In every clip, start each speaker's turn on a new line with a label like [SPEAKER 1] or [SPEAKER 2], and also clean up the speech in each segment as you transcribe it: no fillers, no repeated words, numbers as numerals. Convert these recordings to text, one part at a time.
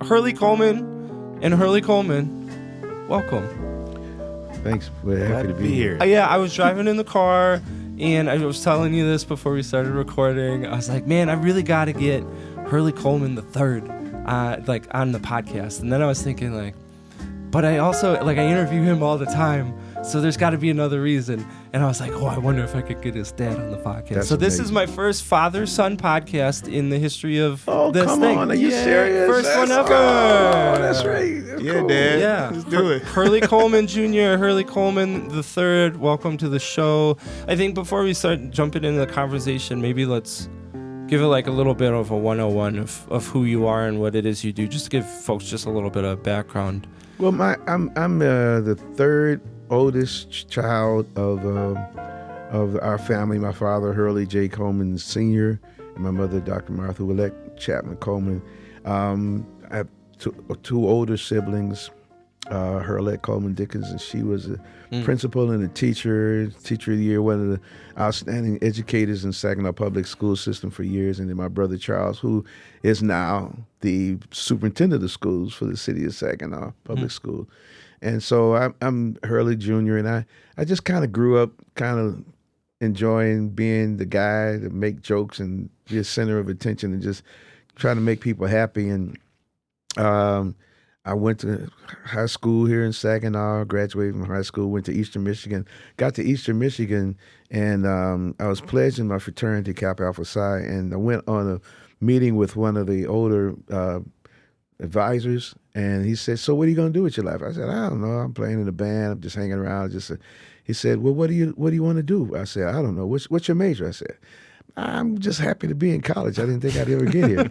[SPEAKER 1] Hurley Coleman and Hurley Coleman, welcome.
[SPEAKER 2] Thanks. We're happy to be here.
[SPEAKER 1] Yeah, I was driving in the car, and I was telling you this before we started recording. I was like, man, I really got to get Hurley Coleman III, on the podcast. And then I was thinking, but I also, I interview him all the time, so there's got to be another reason. And I was like, I wonder if I could get his dad on the podcast.
[SPEAKER 2] That's
[SPEAKER 1] so this
[SPEAKER 2] amazing.
[SPEAKER 1] is my first father-son podcast in the history of this
[SPEAKER 2] come
[SPEAKER 1] thing.
[SPEAKER 2] on. Are you serious?
[SPEAKER 1] First one ever.
[SPEAKER 2] Oh, that's right. That's cool.
[SPEAKER 3] Dad.
[SPEAKER 1] Yeah.
[SPEAKER 3] Let's do it.
[SPEAKER 1] Hurley Coleman Jr., Hurley Coleman III, welcome to the show. I think before we start jumping into the conversation, maybe let's give it a little bit of a 101 of who you are and what it is you do, just to give folks just a little bit of background.
[SPEAKER 2] Well, I'm the third oldest child of our family. My father, Hurley J. Coleman Sr., and my mother, Dr. Martha Willette Chapman Coleman. I have two older siblings, Hurley Coleman Dickens, and she was a principal and a teacher of the year, one of the outstanding educators in Saginaw public school system for years. And then my brother Charles, who is now the superintendent of schools for the City of Saginaw public school. And so I'm Hurley Jr., and I just kind of grew up kind of enjoying being the guy to make jokes and be a center of attention and just trying to make people happy. And I went to high school here in Saginaw, graduated from high school, went to Eastern Michigan, got to Eastern Michigan, and I was pledged in my fraternity, Kappa Alpha Psi, and I went on a meeting with one of the older advisors, and he said, "So what are you going to do with your life?" I said, "I don't know. I'm playing in a band. I'm just hanging around." He said, "Well, what do you want to do?" I said, "I don't know. What's your major?" I said, "I'm just happy to be in college. I didn't think I'd ever get here."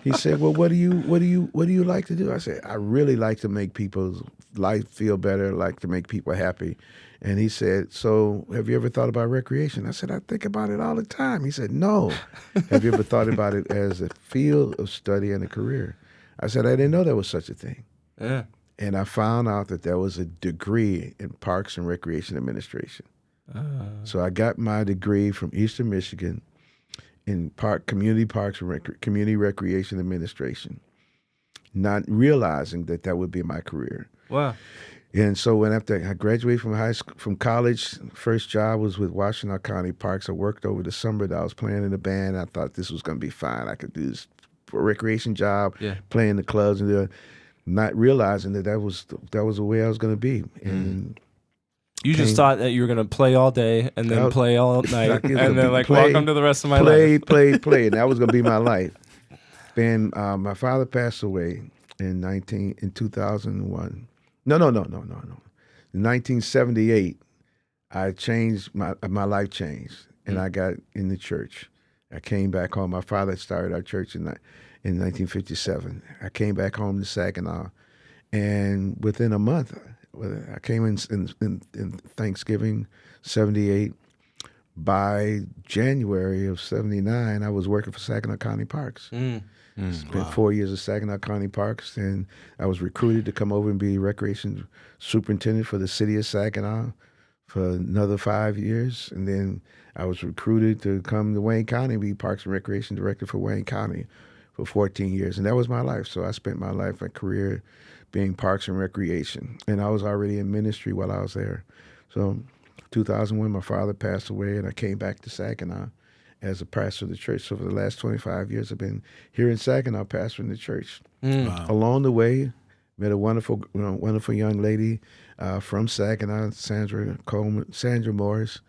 [SPEAKER 2] He said, "Well, what do you like to do?" I said, "I really like to make people's life feel better, like to make people happy." And he said, "So have you ever thought about recreation?" I said, "I think about it all the time." He said, "No. Have you ever thought about it as a field of study and a career?" I said, "I didn't know there was such a thing."
[SPEAKER 1] Yeah.
[SPEAKER 2] And I found out that there was a degree in Parks and Recreation Administration. So I got my degree from Eastern Michigan in community parks and community recreation administration, not realizing that would be my career.
[SPEAKER 1] Wow.
[SPEAKER 2] And so after I graduated from college, first job was with Washtenaw County Parks. I worked over the summer that I was playing in a band. I thought this was going to be fine. I could do this for a recreation job, play in the clubs, and not realizing that was the way I was going to be. And
[SPEAKER 1] you just thought that you were going to play all day and then play all night and then welcome to the rest of my life.
[SPEAKER 2] Play. And that was going to be my life. Then my father passed away in 2001. No. In 1978, I changed, my life changed, and I got in the church. I came back home. My father started our church in 1957. I came back home to Saginaw, and within a month, I came in Thanksgiving, 78. By January of 79, I was working for Saginaw County Parks. Spent 4 years at Saginaw County Parks, and I was recruited to come over and be recreation superintendent for the City of Saginaw for another 5 years. And then I was recruited to come to Wayne County and be Parks and Recreation Director for Wayne County for 14 years. And that was my life. So I spent my life and career being Parks and Recreation. And I was already in ministry while I was there. So 2001, my father passed away, and I came back to Saginaw as a pastor of the church. So for the last 25 years, I've been here in Saginaw pastoring the church.
[SPEAKER 3] Wow.
[SPEAKER 2] Along the way, met a wonderful young lady from Saginaw, Sandra Morris.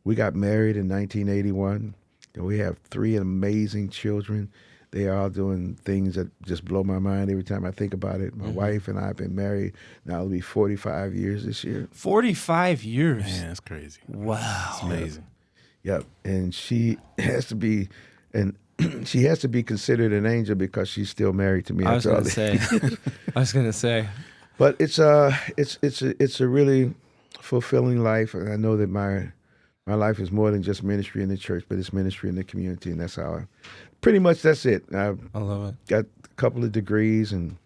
[SPEAKER 2] We got married in 1981, and we have 3 amazing children. They are all doing things that just blow my mind every time I think about it. My wife and I have been married now, it'll be 45 years this year.
[SPEAKER 1] 45 years.
[SPEAKER 3] Man, that's crazy.
[SPEAKER 1] Wow.
[SPEAKER 3] It's amazing.
[SPEAKER 2] Yep, and she has to be considered an angel because she's still married to me.
[SPEAKER 1] I was going to say.
[SPEAKER 2] But it's a really fulfilling life, and I know that my life is more than just ministry in the church, but it's ministry in the community, and that's how pretty much that's it. I
[SPEAKER 1] love it.
[SPEAKER 2] Got a couple of degrees, and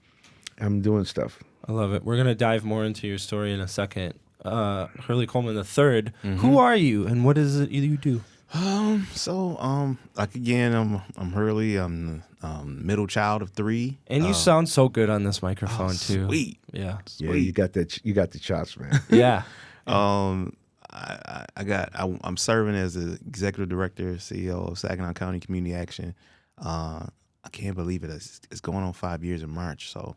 [SPEAKER 2] I'm doing stuff.
[SPEAKER 1] I love it. We're going to dive more into your story in a second. Hurley Coleman III. Who are you, and what is it you do?
[SPEAKER 3] Like again, I'm Hurley. I'm the middle child of three.
[SPEAKER 1] And you sound so good on this microphone too.
[SPEAKER 3] Sweet.
[SPEAKER 1] Yeah.
[SPEAKER 2] Yeah, you got that. You got the chops, man.
[SPEAKER 1] Yeah.
[SPEAKER 3] I'm serving as the executive director, CEO of Saginaw County Community Action. I can't believe it. It's going on 5 years in March. So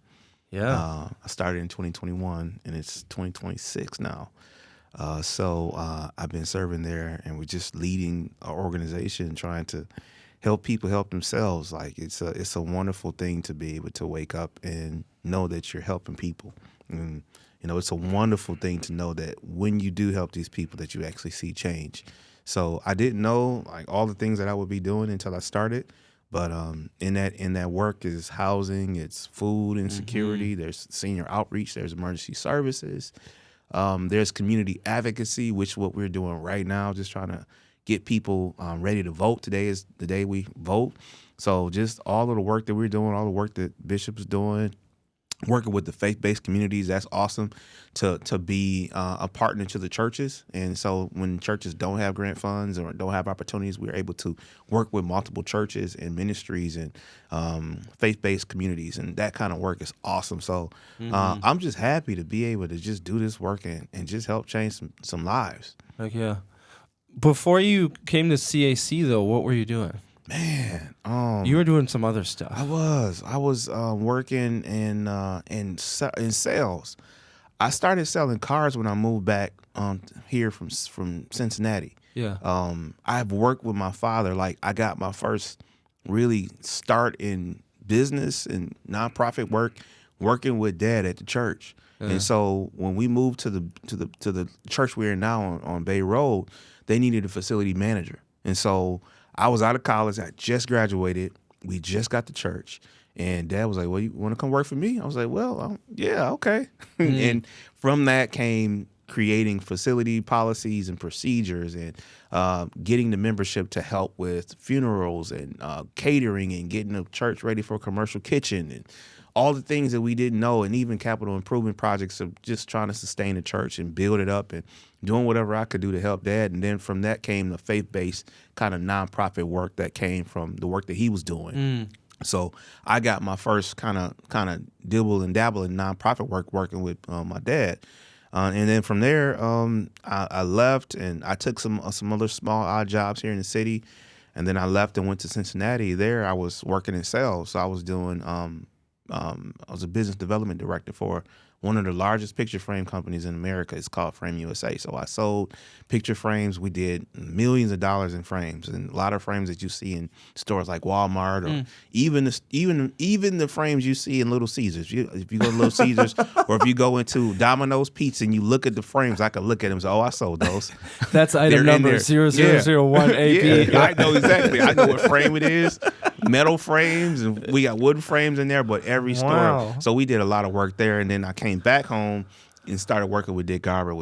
[SPEAKER 1] Yeah.
[SPEAKER 3] I started in 2021 and it's 2026 now. I've been serving there, and we're just leading an organization trying to help people help themselves. Like it's a wonderful thing to be able to wake up and know that you're helping people. And it's a wonderful thing to know that when you do help these people that you actually see change. So I didn't know like all the things that I would be doing until I started. But in that work is housing, it's food insecurity, there's senior outreach, there's emergency services. There's community advocacy, which what we're doing right now, just trying to get people ready to vote. Today is the day we vote. So just all of the work that we're doing, all the work that Bishop's doing, working with the faith-based communities, that's awesome to be a partner to the churches. And so when churches don't have grant funds or don't have opportunities, we're able to work with multiple churches and ministries and faith-based communities. And that kind of work is awesome. So I'm just happy to be able to just do this work and just help change some lives.
[SPEAKER 1] Like, yeah. Before you came to CAC, though, what were you doing?
[SPEAKER 3] Man,
[SPEAKER 1] you were doing some other stuff.
[SPEAKER 3] I was working in sales. I started selling cars when I moved back here from Cincinnati.
[SPEAKER 1] Yeah.
[SPEAKER 3] I've worked with my father. Like I got my first really start in business and nonprofit work, working with Dad at the church. Yeah. And so when we moved to the church we're in now on Bay Road, they needed a facility manager, and so I was out of college. I just graduated. We just got to church. And Dad was like, well, you want to come work for me? I was like, well, yeah, okay. And from that came creating facility policies and procedures and getting the membership to help with funerals and catering and getting the church ready for a commercial kitchen and all the things that we didn't know, and even capital improvement projects of just trying to sustain the church and build it up and doing whatever I could do to help Dad. And then from that came the faith-based kind of nonprofit work that came from the work that he was doing. So I got my first kind of dibble and dabble in nonprofit work working with my dad. And then from there, I left and I took some other small odd jobs here in the city. And then I left and went to Cincinnati. There I was working in sales. So I was doing I was a business development director for one of the largest picture frame companies in America. It's called Frame USA. So I sold picture frames. We did millions of dollars in frames, and a lot of frames that you see in stores like Walmart, or even the frames you see in Little Caesars. If you go to Little Caesars, or if you go into Domino's Pizza and you look at the frames, I can look at them and say, "Oh, I sold those."
[SPEAKER 1] That's item number 0001AB.
[SPEAKER 3] Yeah, I know exactly. I know what frame it is. Metal frames, and we got wooden frames in there, but every store. So we did a lot of work there, and then I came back home and started working with Dick Garber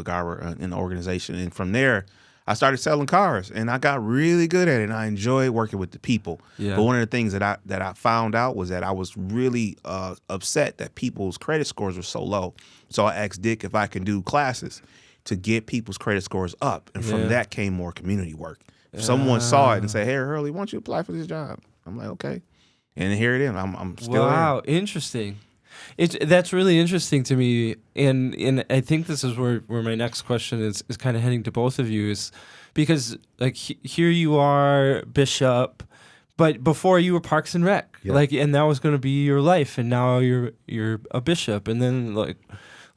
[SPEAKER 3] in the organization. And from there, I started selling cars, and I got really good at it, and I enjoyed working with the people. Yeah. But one of the things that I found out was that I was really upset that people's credit scores were so low. So I asked Dick if I can do classes to get people's credit scores up. And from that came more community work. If someone saw it and said, "Hey, Hurley, why don't you apply for this job?" I'm like, okay. And here it is. I'm still
[SPEAKER 1] Wow, interesting. That's really interesting to me. And I think this is where my next question is kind of heading to both of you, is because like here you are, Bishop, but before you were Parks and Rec. Yeah. And that was going to be your life, and now you're a bishop. And then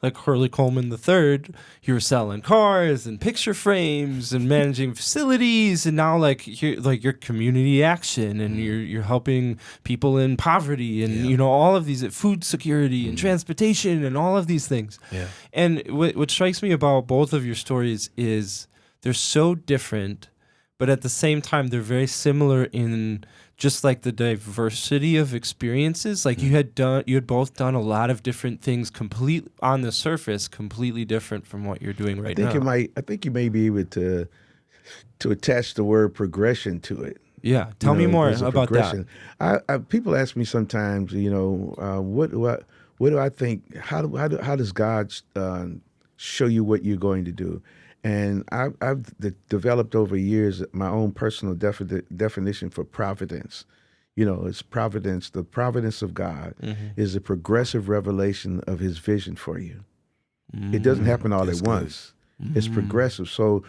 [SPEAKER 1] like Hurley Coleman III, you were selling cars and picture frames and managing facilities, and now you're community action, and you're helping people in poverty, and all of these, food security and transportation and all of these things. Yeah. And what strikes me about both of your stories is they're so different, but at the same time they're very similar in just like the diversity of experiences. Like you had both done a lot of different things, complete on the surface, completely different from what you're doing right now.
[SPEAKER 2] I think you may be able to attach the word progression to it.
[SPEAKER 1] Yeah, tell me more about that.
[SPEAKER 2] People ask me sometimes, what do I think? How does God show you what you're going to do? And I've developed over years my own personal definition for providence. It's providence. The providence of God is a progressive revelation of his vision for you. It doesn't happen all at once. It's progressive. So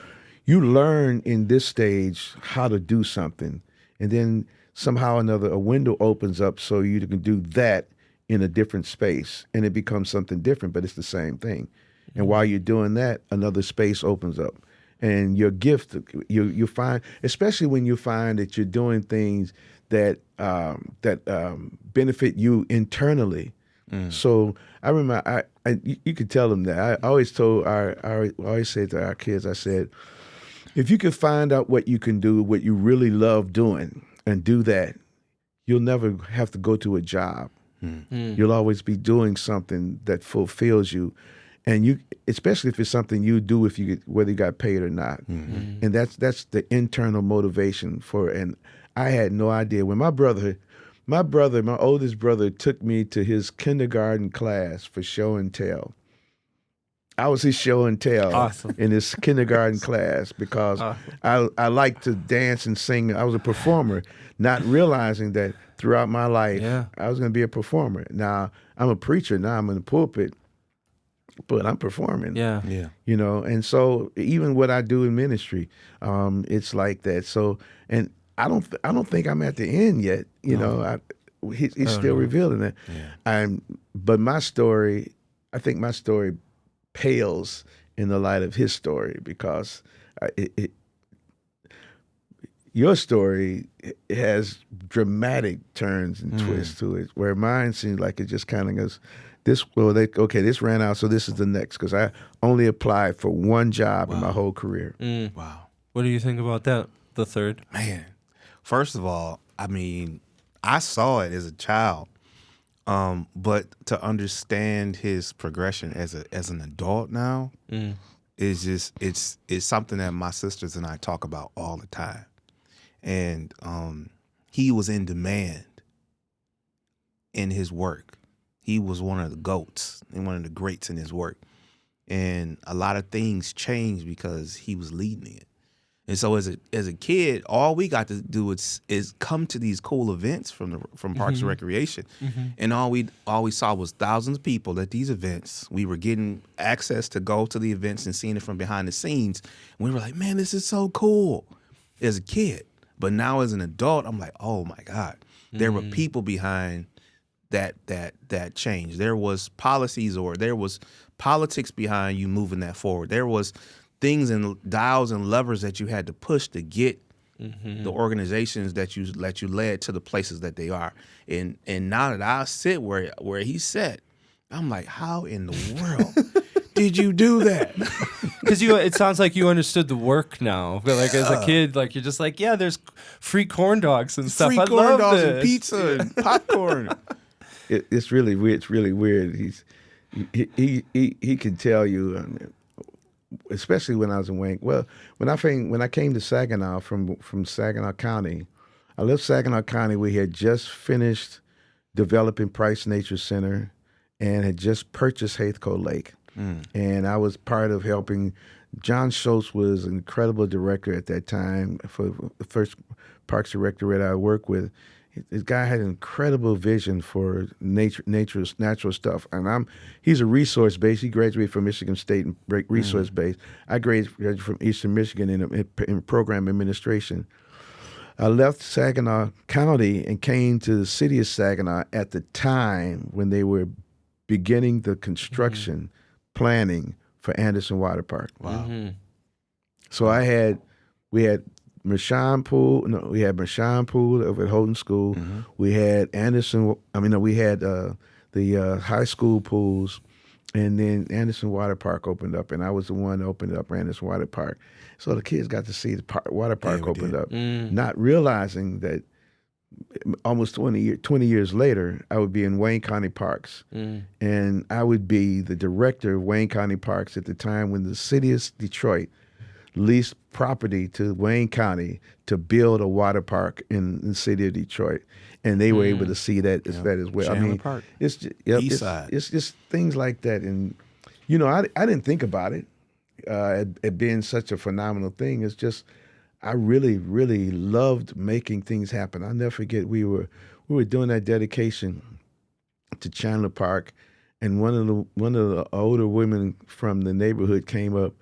[SPEAKER 2] you learn in this stage how to do something, and then somehow or another a window opens up so you can do that in a different space, and it becomes something different, but it's the same thing. And while you're doing that, another space opens up. And your gift, you find, especially when you find that you're doing things that benefit you internally. So I remember, you could tell them that. I always said to our kids, I said, if you can find out what you can do, what you really love doing, and do that, you'll never have to go to a job. You'll always be doing something that fulfills you. And especially if it's something you do, whether you got paid or not, and that's the internal motivation for. And I had no idea when my oldest brother, took me to his kindergarten class for show and tell. I was his show and tell in his kindergarten class because I liked to dance and sing. I was a performer, not realizing that throughout my life I was going to be a performer. Now I'm a preacher. Now I'm in the pulpit. But I'm performing, and so even what I do in ministry, it's like that. So, and I don't think I'm at the end yet. He's still revealing that. But my story, I think my story pales in the light of his story because your story has dramatic turns and twists to it, where mine seems like it just kind of goes. This ran out, so this is the next, because I only applied for one job in my whole career.
[SPEAKER 3] Wow.
[SPEAKER 1] What do you think about that, the third?
[SPEAKER 3] Man, first of all, I mean, I saw it as a child, but to understand his progression as an adult now is just it's something that my sisters and I talk about all the time. And he was in demand in his work. He was one of the GOATs and one of the greats in his work. And a lot of things changed because he was leading it. And so as a kid, all we got to do is come to these cool events from Parks and Recreation. And all we saw was thousands of people at these events. We were getting access to go to the events and seeing it from behind the scenes. And we were like, man, this is so cool as a kid. But now as an adult, I'm like, oh my God, there were people behind that change. There was policies, or there was politics behind you moving that forward. There was things and dials and levers that you had to push to get the organizations that you led to the places that they are. And now that I sit where he sat, I'm like, how in the world did you do that?
[SPEAKER 1] Because it sounds like you understood the work now. But like as a kid, like you're just like, yeah, there's free corn dogs and stuff.
[SPEAKER 3] Free corn dogs and pizza and popcorn.
[SPEAKER 2] It's really weird. It's really weird. He can tell you, especially when I was in Wayne. Well, when I came to Saginaw from Saginaw County, I left Saginaw County. We had just finished developing Price Nature Center and had just purchased Haithco Lake, and I was part of helping. John Schultz was an incredible director at that time for the first Parks Directorate I worked with. This guy had an incredible vision for natural stuff, and he's a resource base. He graduated from Michigan State and resource base. I graduated from Eastern Michigan in program administration. I left Saginaw County and came to the city of Saginaw at the time when they were beginning the construction planning for Andersen Water Park.
[SPEAKER 3] Wow.
[SPEAKER 2] So we had Mershon Pool. No, we had Mershon Pool over at Houghton School. We had we had the high school pools, and then Andersen Water Park opened up, and I was the one that opened up Andersen Water Park. So the kids got to see the water park opened up, not realizing that almost 20 years later, I would be in Wayne County Parks, and I would be the director of Wayne County Parks at the time when the city of Detroit leased property to Wayne County to build a water park in the city of Detroit, and they were able to see that as well.
[SPEAKER 3] Chandler Park.
[SPEAKER 2] It's just things like that, and I didn't think about it. it being such a phenomenal thing. It's just I really, really loved making things happen. I'll never forget we were doing that dedication to Chandler Park, and one of the older women from the neighborhood came up,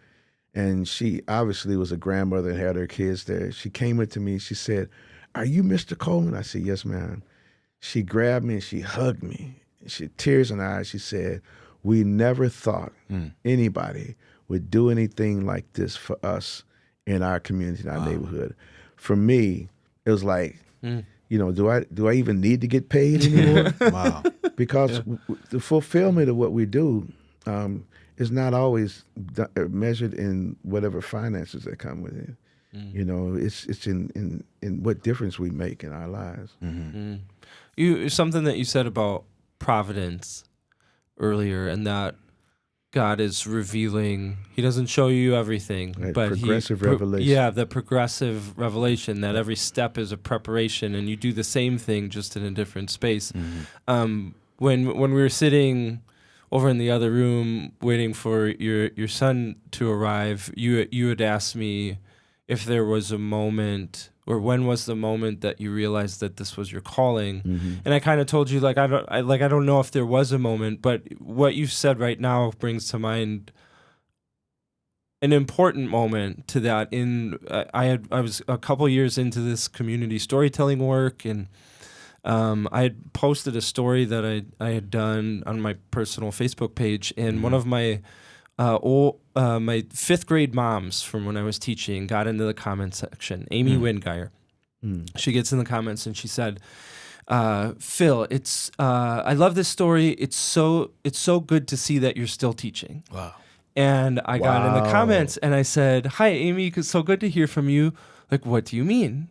[SPEAKER 2] and she obviously was a grandmother and had her kids there. She came up to me. She said, "Are you Mr. Coleman?" I said, "Yes, ma'am." She grabbed me and she hugged me. She had tears in her eyes. She said, "We never thought anybody would do anything like this for us in our community, in our neighborhood." For me, it was like, do I even need to get paid anymore?
[SPEAKER 3] Wow.
[SPEAKER 2] Because the fulfillment of what we do is not always measured in whatever finances that come with it. It's in what difference we make in our lives.
[SPEAKER 1] Something that you said about providence earlier, and that God is revealing. He doesn't show you everything,
[SPEAKER 2] Right,
[SPEAKER 1] but
[SPEAKER 2] progressive revelation.
[SPEAKER 1] Yeah, the progressive revelation, that every step is a preparation, and you do the same thing just in a different space. When we were sitting over in the other room waiting for your son to arrive, you had asked me if there was a moment, or when was the moment that you realized that this was your calling. And I kind of told you, like, I don't know if there was a moment, but what you said right now brings to mind an important moment to that. I was a couple years into this community storytelling work, and I had posted a story that I had done on my personal Facebook page, and one of my my fifth grade moms from when I was teaching got into the comments section, Amy Wingeier. She gets in the comments and she said, "Phil, it's I love this story. It's so good to see that you're still teaching."
[SPEAKER 3] Wow.
[SPEAKER 1] And I got in the comments and I said, "Hi, Amy, it's so good to hear from you. Like, what do you mean?"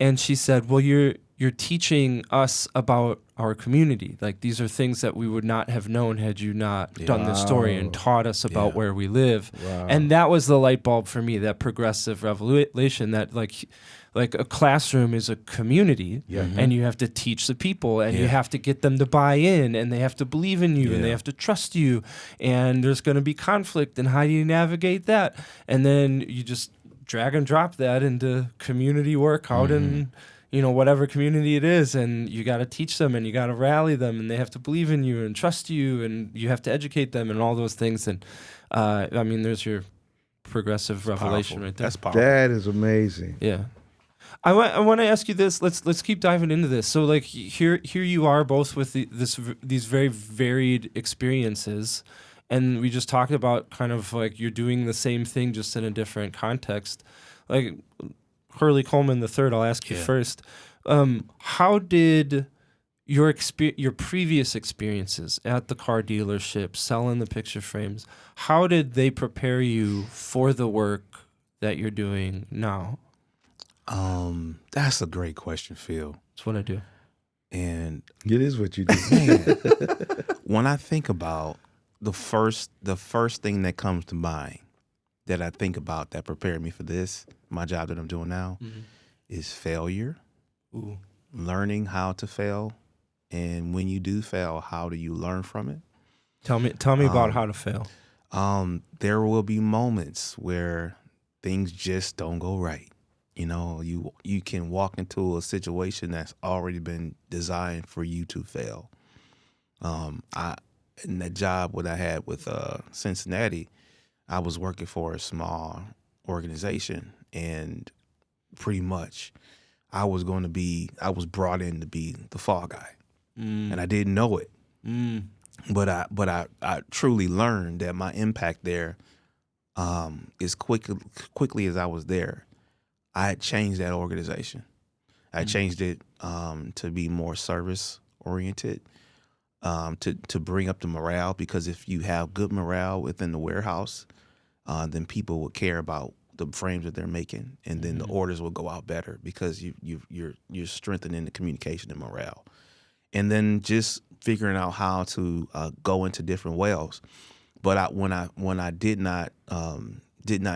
[SPEAKER 1] And she said, "Well, you're teaching us about our community. Like, these are things that we would not have known had you not done this story and taught us about where we live." And that was the light bulb for me, that progressive revelation, that like a classroom is a community, and you have to teach the people, and you have to get them to buy in, and they have to believe in you, and they have to trust you, and there's going to be conflict, and how do you navigate that? And then you just drag and drop that into community work out in whatever community it is, and you got to teach them, and you got to rally them, and they have to believe in you and trust you, and you have to educate them, and all those things. And I mean, there's your progressive revelation right there.
[SPEAKER 3] That's powerful.
[SPEAKER 2] That is amazing.
[SPEAKER 1] Yeah. I want to ask you this. Let's keep diving into this. So, like, here you are, both with these very varied experiences, and we just talked about kind of like you're doing the same thing just in a different context. Like Hurley Coleman III, I'll ask you first. How did your previous experiences at the car dealership, selling the picture frames, how did they prepare you for the work that you're doing now?
[SPEAKER 3] That's a great question, Phil.
[SPEAKER 1] That's what I do.
[SPEAKER 3] And
[SPEAKER 2] It is what you do.
[SPEAKER 3] man, when I think about the first thing that comes to mind that I think about that prepared me for this, my job that I'm doing now, is failure. Learning how to fail, and when you do fail, how do you learn from it?
[SPEAKER 1] Tell me about how to fail.
[SPEAKER 3] There will be moments where things just don't go right. You can walk into a situation that's already been designed for you to fail. In that job what I had with Cincinnati, I was working for a small organization, and pretty much I was brought in to be the fall guy, and I didn't know it. But I truly learned that my impact there, as quickly as I was there, I had changed that organization. I changed it to be more service oriented, to bring up the morale, because if you have good morale within the warehouse, then people will care about the frames that they're making, and then the orders will go out better because you're strengthening the communication and morale. And then just figuring out how to go into different wells. But when I did not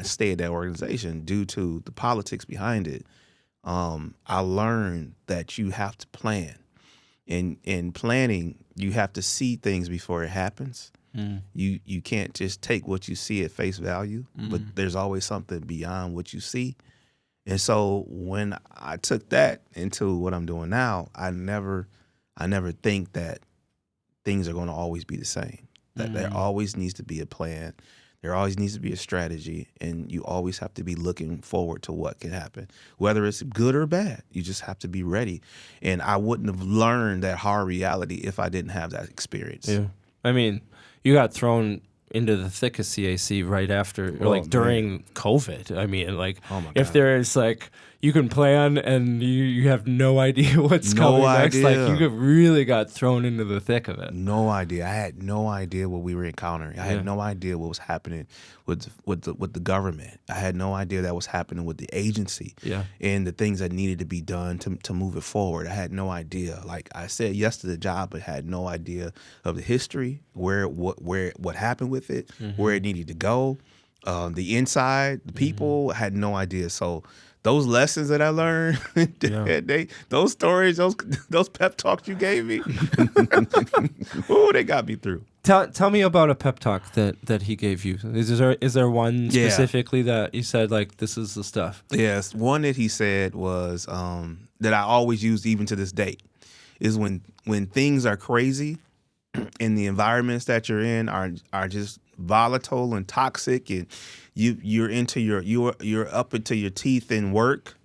[SPEAKER 3] stay at that organization due to the politics behind it, I learned that you have to plan. In planning, you have to see things before it happens. You can't just take what you see at face value, but there's always something beyond what you see. And so when I took that into what I'm doing now, I never think that things are going to always be the same. That there always needs to be a plan. There always needs to be a strategy, and you always have to be looking forward to what can happen, whether it's good or bad. You just have to be ready. And I wouldn't have learned that hard reality if I didn't have that experience.
[SPEAKER 1] Yeah. I mean, you got thrown into the thick of CAC right after, during COVID. I mean, if
[SPEAKER 3] God.
[SPEAKER 1] there's you can plan and you have no idea what's coming next, you really got thrown into the thick of it.
[SPEAKER 3] No idea. I had no idea what we were encountering. I had no idea what was happening with the government. I had no idea that was happening with the agency and the things that needed to be done to move it forward. I had no idea. Like I said yes to the job, but had no idea of the history, what happened with it, where it needed to go, the inside, the people. I had no idea. So those lessons that I learned, those stories, those pep talks you gave me, ooh, they got me through.
[SPEAKER 1] Tell me about a pep talk that he gave you. Is there one specifically that you said this is the stuff?
[SPEAKER 3] Yes, one that he said was that I always use even to this day is when things are crazy and the environments that you're in are just volatile and toxic, and you're up into your teeth in work.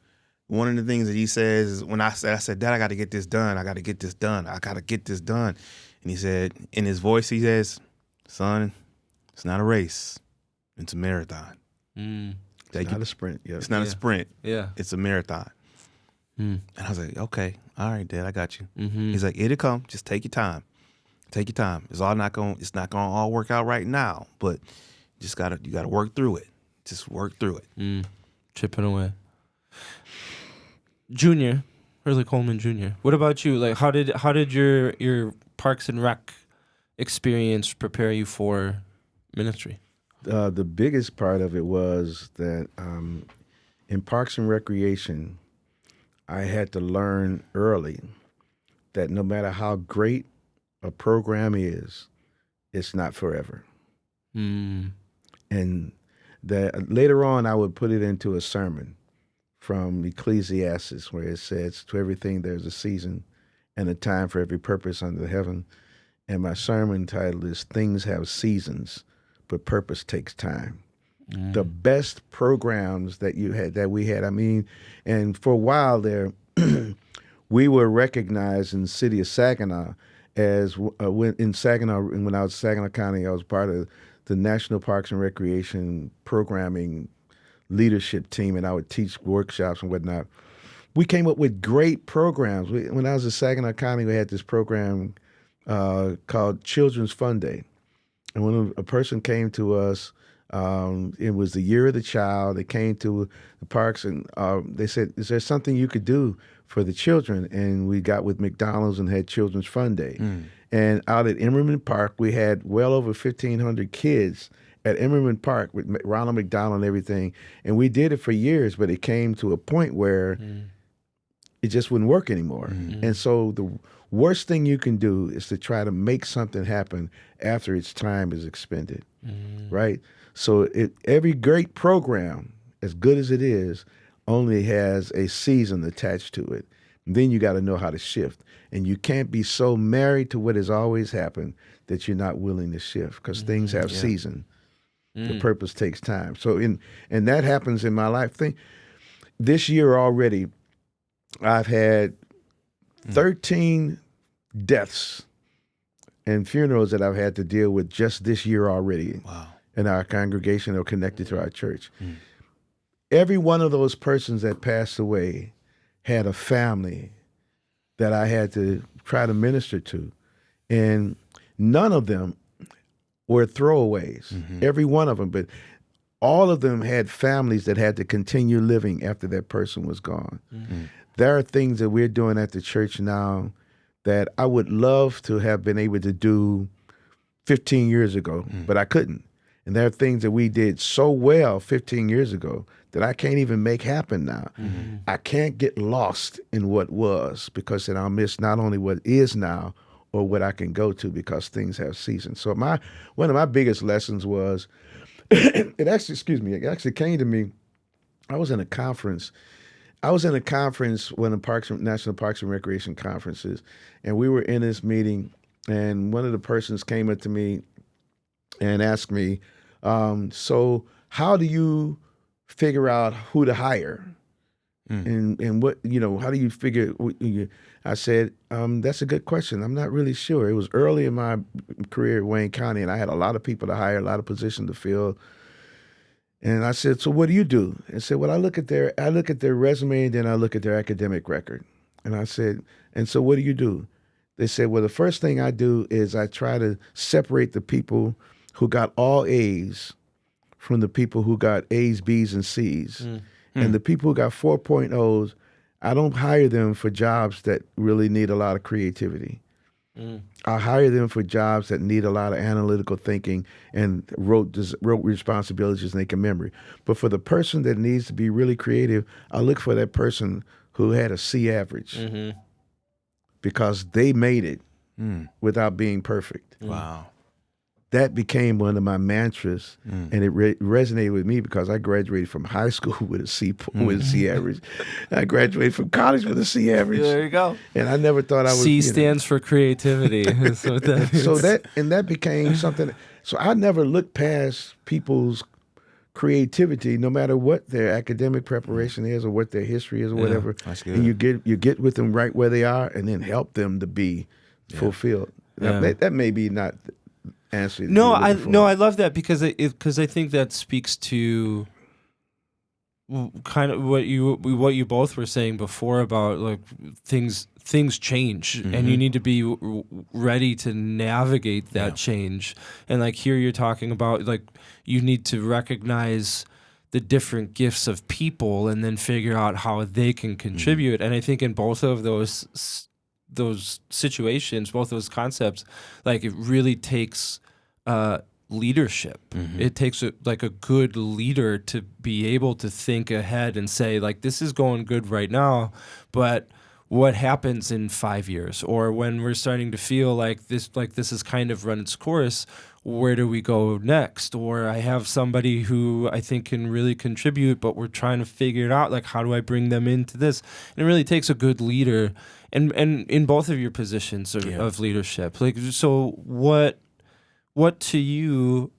[SPEAKER 3] One of the things that he says is when I said, Dad, I got to get this done. I got to get this done. And he said, in his voice, he says, son, it's not a race. It's a marathon.
[SPEAKER 2] It's not a sprint. Yeah.
[SPEAKER 3] It's not a sprint.
[SPEAKER 1] Yeah.
[SPEAKER 3] It's a marathon. And I was like, okay, all right, Dad, I got you. He's like, it'll come. Just take your time. Take your time. It's not gonna all work out right now, but you gotta work through it. Just work through it.
[SPEAKER 1] Chipping away. Junior, Hurley Coleman Jr. What about you? How did your Parks and Rec experience prepare you for ministry?
[SPEAKER 2] The biggest part of it was that in Parks and Recreation, I had to learn early that no matter how great a program is, it's not forever. And that later on I would put it into a sermon from Ecclesiastes where it says, to everything there's a season and a time for every purpose under heaven. And my sermon title is Things Have Seasons, but Purpose Takes Time. The best programs that we had, I mean, and for a while there, we were recognized in the city of Saginaw as when I was in Saginaw County, I was part of the National Parks and Recreation Programming Leadership Team, and I would teach workshops and whatnot. We came up with great programs. When I was in Saginaw County, we had this program called Children's Fun Day. And when a person came to us, it was the year of the child. They came to the parks and they said, is there something you could do for the children? And we got with McDonald's and had Children's Fun Day. And out at Emmerman Park, we had well over 1,500 kids at Emmerman Park with Ronald McDonald and everything. And we did it for years, but it came to a point where it just wouldn't work anymore. And so the worst thing you can do is to try to make something happen after its time is expended, right? So every great program, as good as it is, only has a season attached to it. And then you got to know how to shift. And you can't be so married to what has always happened that you're not willing to shift, because things have season. The purpose takes time. So and that happens in my life. This year already, I've had 13 deaths and funerals that I've had to deal with just this year already.
[SPEAKER 3] Wow.
[SPEAKER 2] In our congregation or connected to our church. Every one of those persons that passed away had a family that I had to try to minister to. And none of them were throwaways, every one of them, but all of them had families that had to continue living after that person was gone. There are things that we're doing at the church now that I would love to have been able to do 15 years ago, but I couldn't. And there are things that we did so well 15 years ago that I can't even make happen now. Mm-hmm. I can't get lost in what was, because then I'll miss not only what is now or what I can go to, because things have seasons. So one of my biggest lessons was, it actually came to me. I was in a conference, one of the National Parks and Recreation conferences, and we were in this meeting, and one of the persons came up to me and asked me, so how do you figure out who to hire? And what, how do you figure? I said, that's a good question. I'm not really sure. It was early in my career at Wayne County, and I had a lot of people to hire, a lot of positions to fill. And I said, so what do you do? And said, well, I look at their resume, and then I look at their academic record. And I said, and so what do you do? They said, well, the first thing I do is I try to separate the people who got all A's from the people who got A's, B's, and C's. And the people who got 4.0s, I don't hire them for jobs that really need a lot of creativity. I hire them for jobs that need a lot of analytical thinking and rote responsibilities and they can memory. But for the person that needs to be really creative, I look for that person who had a C average because they made it without being perfect.
[SPEAKER 3] Wow.
[SPEAKER 2] That became one of my mantras, and it resonated with me because I graduated from high school with a C average. I graduated from college with a C average.
[SPEAKER 1] There you go.
[SPEAKER 2] And I never thought I was.
[SPEAKER 1] C stands for creativity. That's what that means.
[SPEAKER 2] So that became something. So I never looked past people's creativity, no matter what their academic preparation is or what their history is or whatever.
[SPEAKER 3] That's good.
[SPEAKER 2] And you get with them right where they are, and then help them to be fulfilled. Now, that may be not.
[SPEAKER 1] No, I love that because I think that speaks to kind of what you both were saying before about like things change and you need to be ready to navigate that change. And like here you're talking about like you need to recognize the different gifts of people and then figure out how they can contribute. And I think in both of those situations, both those concepts, like it really takes leadership. It takes a good leader to be able to think ahead and say like, this is going good right now, but what happens in 5 years? Or when we're starting to feel like this has kind of run its course, where do we go next? Or I have somebody who I think can really contribute, but we're trying to figure it out. Like, how do I bring them into this? And it really takes a good leader and in both of your positions of leadership. Like, so what to you,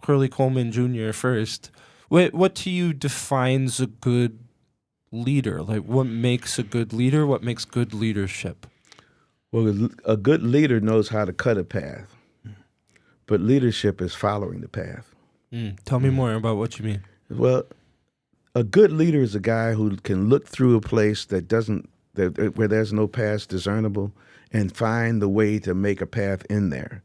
[SPEAKER 1] Hurley Coleman Jr. first, what to you defines a good leader? Like, what makes a good leader? What makes good leadership?
[SPEAKER 2] Well, a good leader knows how to cut a path, but leadership is following the path.
[SPEAKER 1] Tell me more about what you mean.
[SPEAKER 2] Well, a good leader is a guy who can look through a place where there's no path discernible and find the way to make a path in there.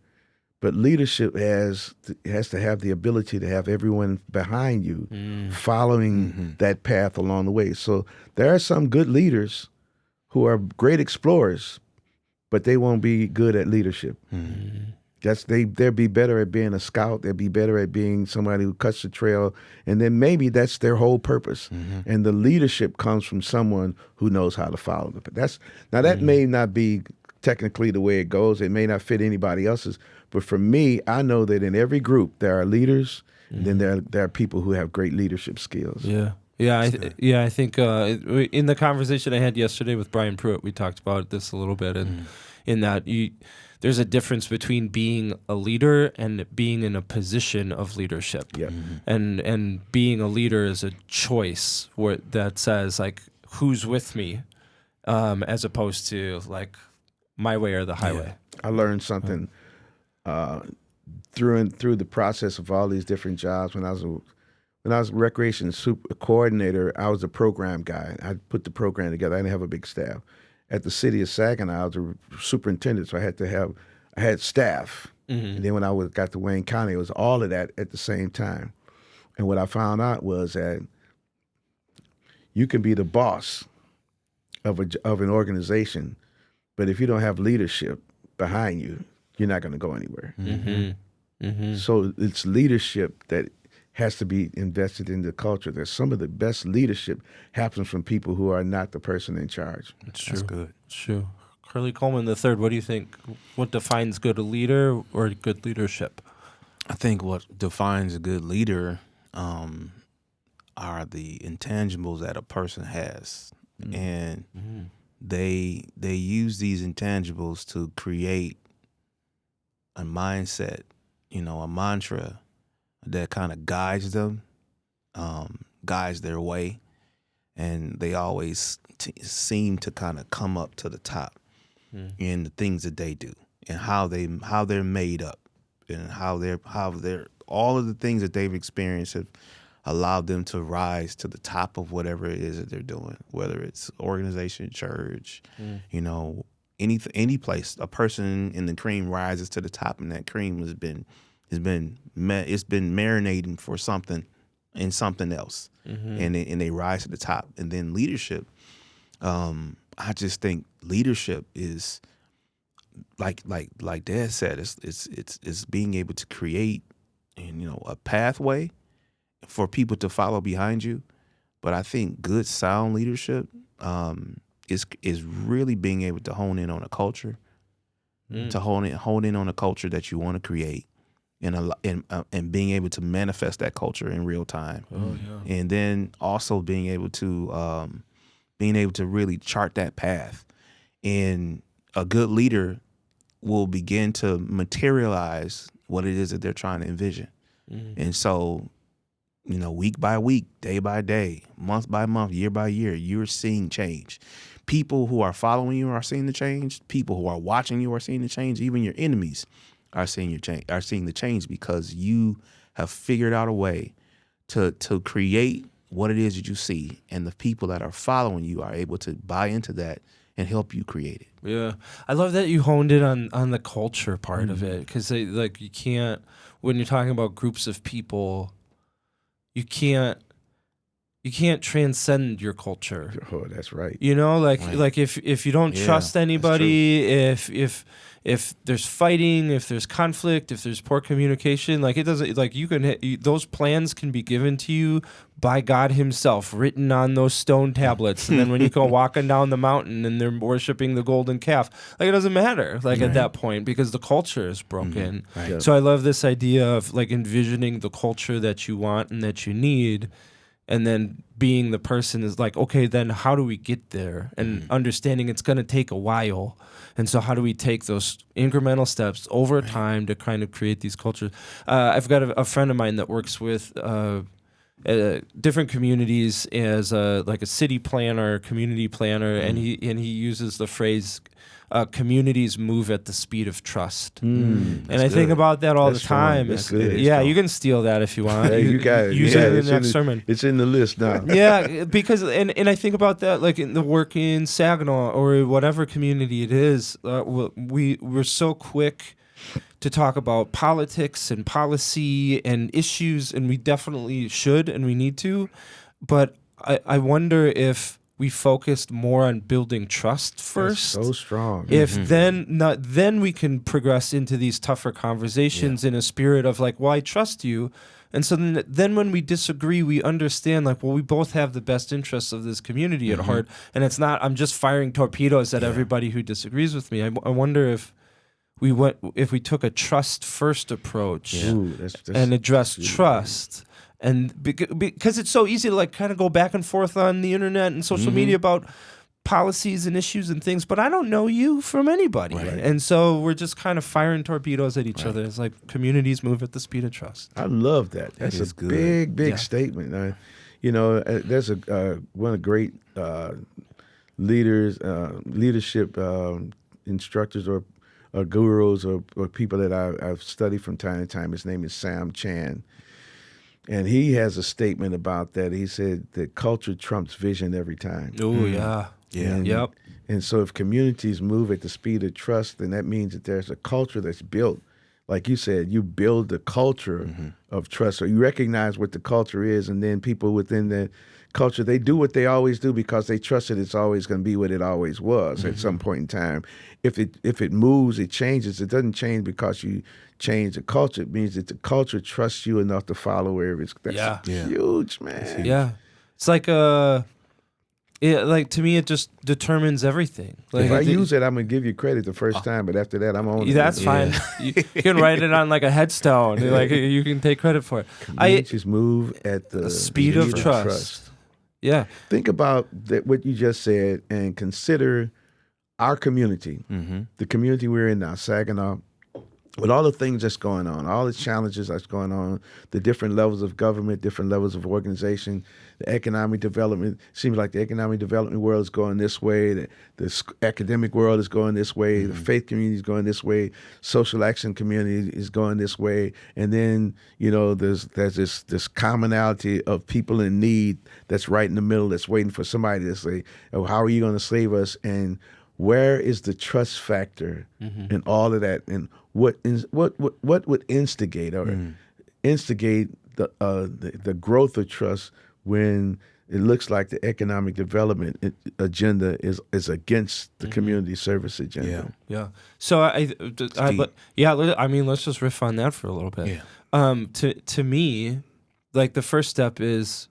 [SPEAKER 2] But leadership has to have the ability to have everyone behind you following that path along the way. So there are some good leaders who are great explorers, but they won't be good at leadership. They'll be better at being a scout. They'll be better at being somebody who cuts the trail, and then maybe that's their whole purpose. And the leadership comes from someone who knows how to follow it. That may not be technically the way it goes. It may not fit anybody else's. But for me, I know that in every group there are leaders, and then there are people who have great leadership skills.
[SPEAKER 1] I think in the conversation I had yesterday with Brian Pruitt, we talked about this a little bit, and in that there's a difference between being a leader and being in a position of leadership. And being a leader is a choice that says like, who's with me, as opposed to like my way or the highway.
[SPEAKER 2] I learned something through the process of all these different jobs. When I was recreation coordinator, I was a program guy. I put the program together. I didn't have a big staff. At the City of Saginaw, I was a superintendent, so I had staff. And then when I got to Wayne County, it was all of that at the same time. And what I found out was that you can be the boss of an organization, but if you don't have leadership behind you, you're not going to go anywhere. So it's leadership that has to be invested in the culture. That some of the best leadership happens from people who are not the person in charge.
[SPEAKER 1] It's
[SPEAKER 3] That's
[SPEAKER 1] true.
[SPEAKER 3] good.
[SPEAKER 1] It's true. Hurley Coleman III, what do you think? What defines good leader or good leadership?
[SPEAKER 3] I think what defines a good leader are the intangibles that a person has, and they use these intangibles to create a mindset, a mantra that kind of guides them, guides their way, and they always seem to kind of come up to the top in the things that they do and how they're made up and how they're all of the things that they've experienced have allowed them to rise to the top of whatever it is that they're doing, whether it's organization, church, any place. A person in the cream rises to the top, and that cream has been marinating for something in something else, and they rise to the top. And then leadership, I just think leadership is like Dad said, it's being able to create a pathway for people to follow behind you. But I think good sound leadership is really being able to hone in on a culture, to hone in on a culture that you want to create, and being able to manifest that culture in real time. And then also being able to really chart that path. And a good leader will begin to materialize what it is that they're trying to envision. And so, week by week, day by day, month by month, year by year, you're seeing change. People who are following you are seeing the change. People who are watching you are seeing the change. Even your enemies are seeing the change because you have figured out a way to create what it is that you see, and the people that are following you are able to buy into that and help you create it.
[SPEAKER 1] Yeah, I love that you honed in on the culture part of it, because you can't, when you're talking about groups of people, you can't transcend your culture.
[SPEAKER 2] Oh, that's right.
[SPEAKER 1] Like if you don't trust anybody, if there's fighting, if there's conflict, if there's poor communication, like it doesn't, like those plans can be given to you by God himself, written on those stone tablets. And then when you go walking down the mountain and they're worshiping the golden calf, like it doesn't matter, like at that point, because the culture is broken.
[SPEAKER 3] Right.
[SPEAKER 2] Yeah.
[SPEAKER 1] So I love this idea of like envisioning the culture that you want and that you need, and then being the person is like, okay, then how do we get there? And understanding it's going to take a while. And so how do we take those incremental steps over time to kind of create these cultures? I've got a friend of mine that works with different communities as like a city planner, community planner, and he uses the phrase, communities move at the speed of trust. And I think about that all the time.
[SPEAKER 2] That's good.
[SPEAKER 1] Yeah, you can steal that if you want.
[SPEAKER 2] Hey, you got it.
[SPEAKER 1] Use it in the next sermon.
[SPEAKER 2] It's in the list now.
[SPEAKER 1] Yeah, because and I think about that like in the work in Saginaw or whatever community it is. We're so quick to talk about politics and policy and issues, and we definitely should and we need to. But I wonder if we focused more on building trust first.
[SPEAKER 2] That's so strong.
[SPEAKER 1] If then we can progress into these tougher conversations in a spirit of like, well, I trust you. And so then when we disagree, we understand like, well, we both have the best interests of this community at heart. And it's not, I'm just firing torpedoes at everybody who disagrees with me. I wonder if we took a trust first approach and addressed trust. And because it's so easy to like kind of go back and forth on the internet and social media about policies and issues and things, but I don't know you from anybody. Right. And so we're just kind of firing torpedoes at each other. It's like communities move at the speed of trust.
[SPEAKER 2] I love that. That's a good. big statement. There's one of the great leadership instructors or gurus or people that I've studied from time to time. His name is Sam Chan. And he has a statement about that. He said that culture trumps vision every time.
[SPEAKER 1] Oh, yeah.
[SPEAKER 2] Yeah. And so if communities move at the speed of trust, then that means that there's a culture that's built like you said, you build the culture of trust. So you recognize what the culture is, and then people within the culture, they do what they always do because they trust that it's always going to be what it always was at some point in time. If it moves, it changes. It doesn't change because you change the culture. It means that the culture trusts you enough to follow wherever it's. That's huge, man.
[SPEAKER 1] Yeah, it's like like to me, it just determines everything. Like
[SPEAKER 2] if I use it, I'm gonna give you credit the first time, but after that, I'm on it.
[SPEAKER 1] That's fine. You can write it on like a headstone. Like you can take credit for it.
[SPEAKER 2] Communities move at the
[SPEAKER 1] speed of trust. Yeah.
[SPEAKER 2] Think about what you just said and consider our community, the community we're in now, Saginaw, with all the things that's going on, all the challenges that's going on, the different levels of government, different levels of organization, the economic development. Seems like the economic development world is going this way, the academic world is going this way, the faith community is going this way, social action community is going this way, and then there's this commonality of people in need that's right in the middle, that's waiting for somebody to say, "Oh, how are you going to save us?" And where is the trust factor in all of that, and what would instigate the growth of trust when it looks like the economic development agenda is against the community service agenda?
[SPEAKER 1] Yeah. So I mean, let's just riff on that for a little bit. Yeah. To me, like the first step is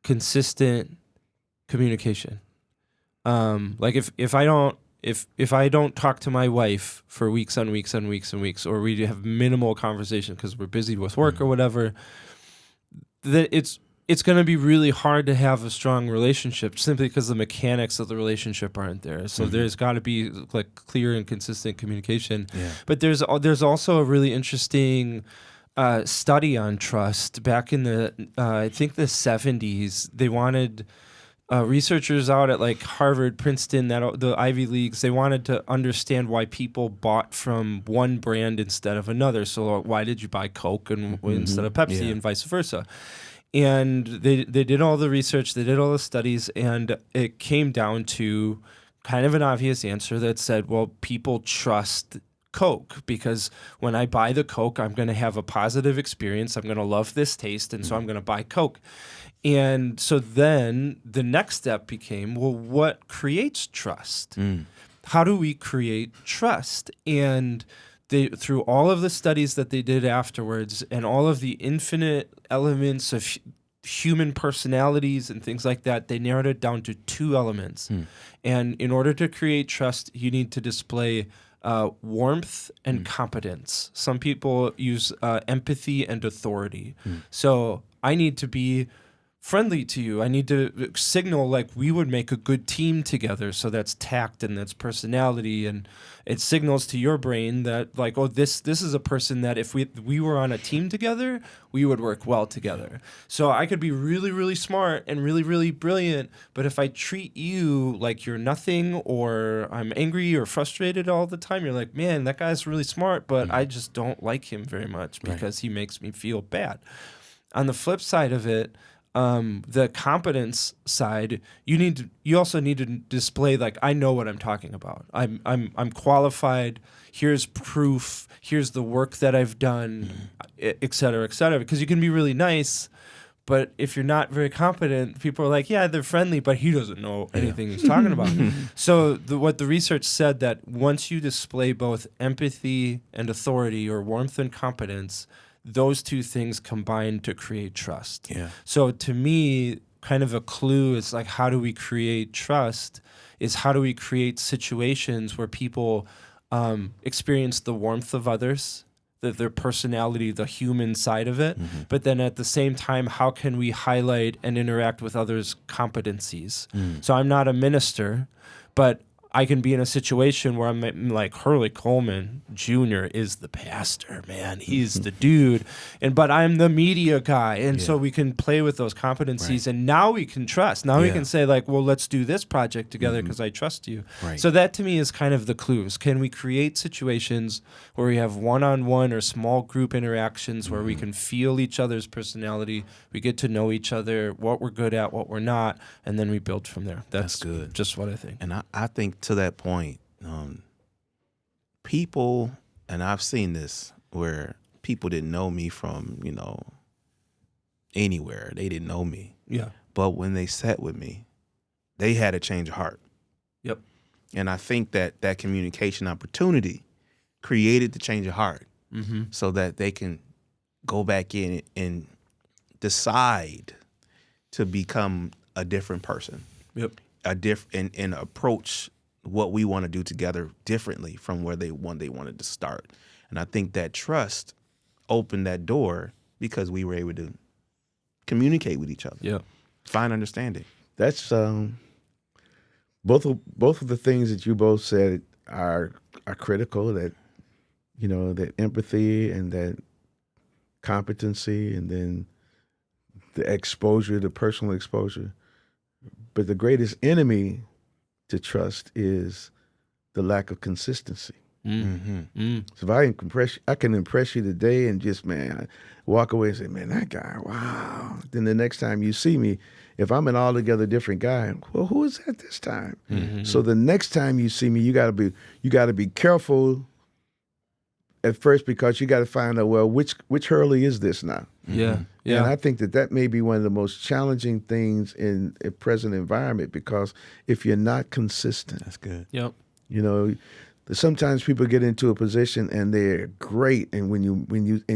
[SPEAKER 1] consistent communication. Like if I don't talk to my wife for weeks on weeks and weeks and weeks, or we have minimal conversation because we're busy with work or whatever, that it's going to be really hard to have a strong relationship simply because the mechanics of the relationship aren't there. So there's got to be like clear and consistent communication. Yeah. But there's also a really interesting study on trust back in the I think the 70s. They wanted researchers out at like Harvard, Princeton, the Ivy Leagues, they wanted to understand why people bought from one brand instead of another. So why did you buy Coke instead of Pepsi and vice versa? And they did all the research, they did all the studies, and it came down to kind of an obvious answer that said, well, people trust Coke because when I buy the Coke, I'm going to have a positive experience. I'm going to love this taste, and so I'm going to buy Coke. And so then the next step became, well, what creates trust? How do we create trust? And through all of the studies that they did afterwards and all of the infinite elements of human personalities and things like that, they narrowed it down to two elements. And in order to create trust, you need to display warmth and competence. Some people use empathy and authority. So I need to be friendly to you. I need to signal like we would make a good team together. So that's tact and that's personality, and it signals to your brain that like, oh, this is a person that if we were on a team together, we would work well together. So I could be really, really smart and really, really brilliant, but if I treat you like you're nothing, or I'm angry or frustrated all the time, you're like, man, that guy's really smart, but I just don't like him very much because he makes me feel bad. On the flip side of it, the competence side, you also need to display like, I know what I'm talking about. I'm qualified. Here's proof. Here's the work that I've done, et cetera, because you can be really nice, but if you're not very competent, people are like, yeah, they're friendly, but he doesn't know anything he's talking about. So what the research said, that once you display both empathy and authority, or warmth and competence, those two things combine to create trust. Yeah. So to me, kind of a clue is like, how do we create trust? Is how do we create situations where people experience the warmth of others, their personality, the human side of it, but then at the same time, how can we highlight and interact with others' competencies? So I'm not a minister, but I can be in a situation where I'm like, Hurley Coleman Jr. is the pastor, man. He's the dude. But I'm the media guy. And so we can play with those competencies. And now we can trust. Now we can say like, well, let's do this project together because I trust you. So that to me is kind of the clues. Can we create situations where we have one-on-one or small group interactions where we can feel each other's personality, we get to know each other, what we're good at, what we're not, and then we build from there. That's good. Just what I think.
[SPEAKER 3] And I think to that point, people, and I've seen this where people didn't know me from, anywhere. They didn't know me.
[SPEAKER 1] Yeah.
[SPEAKER 3] But when they sat with me, they had a change of heart.
[SPEAKER 1] Yep.
[SPEAKER 3] And I think that communication opportunity created the change of heart so that they can go back in and decide to become a different person.
[SPEAKER 1] Yep.
[SPEAKER 3] And approach what we want to do together differently from where they wanted to start. And I think that trust opened that door because we were able to communicate with each other.
[SPEAKER 1] Yeah.
[SPEAKER 3] Find understanding.
[SPEAKER 2] That's both of the things that you both said are critical. That that empathy and that competency, and then the exposure, the personal exposure. But the greatest enemy to trust is the lack of consistency. So if I can impress you today and just, man, walk away and say, man, that guy, wow. Then the next time you see me, if I'm an altogether different guy, well, who is that this time? So the next time you see me, you gotta be careful at first, because you got to find out, well, which Hurley is this now?
[SPEAKER 1] Yeah.
[SPEAKER 2] And I think that may be one of the most challenging things in a present environment, because if you're not consistent,
[SPEAKER 3] That's good.
[SPEAKER 1] Yep.
[SPEAKER 2] Sometimes people get into a position and they're great, and when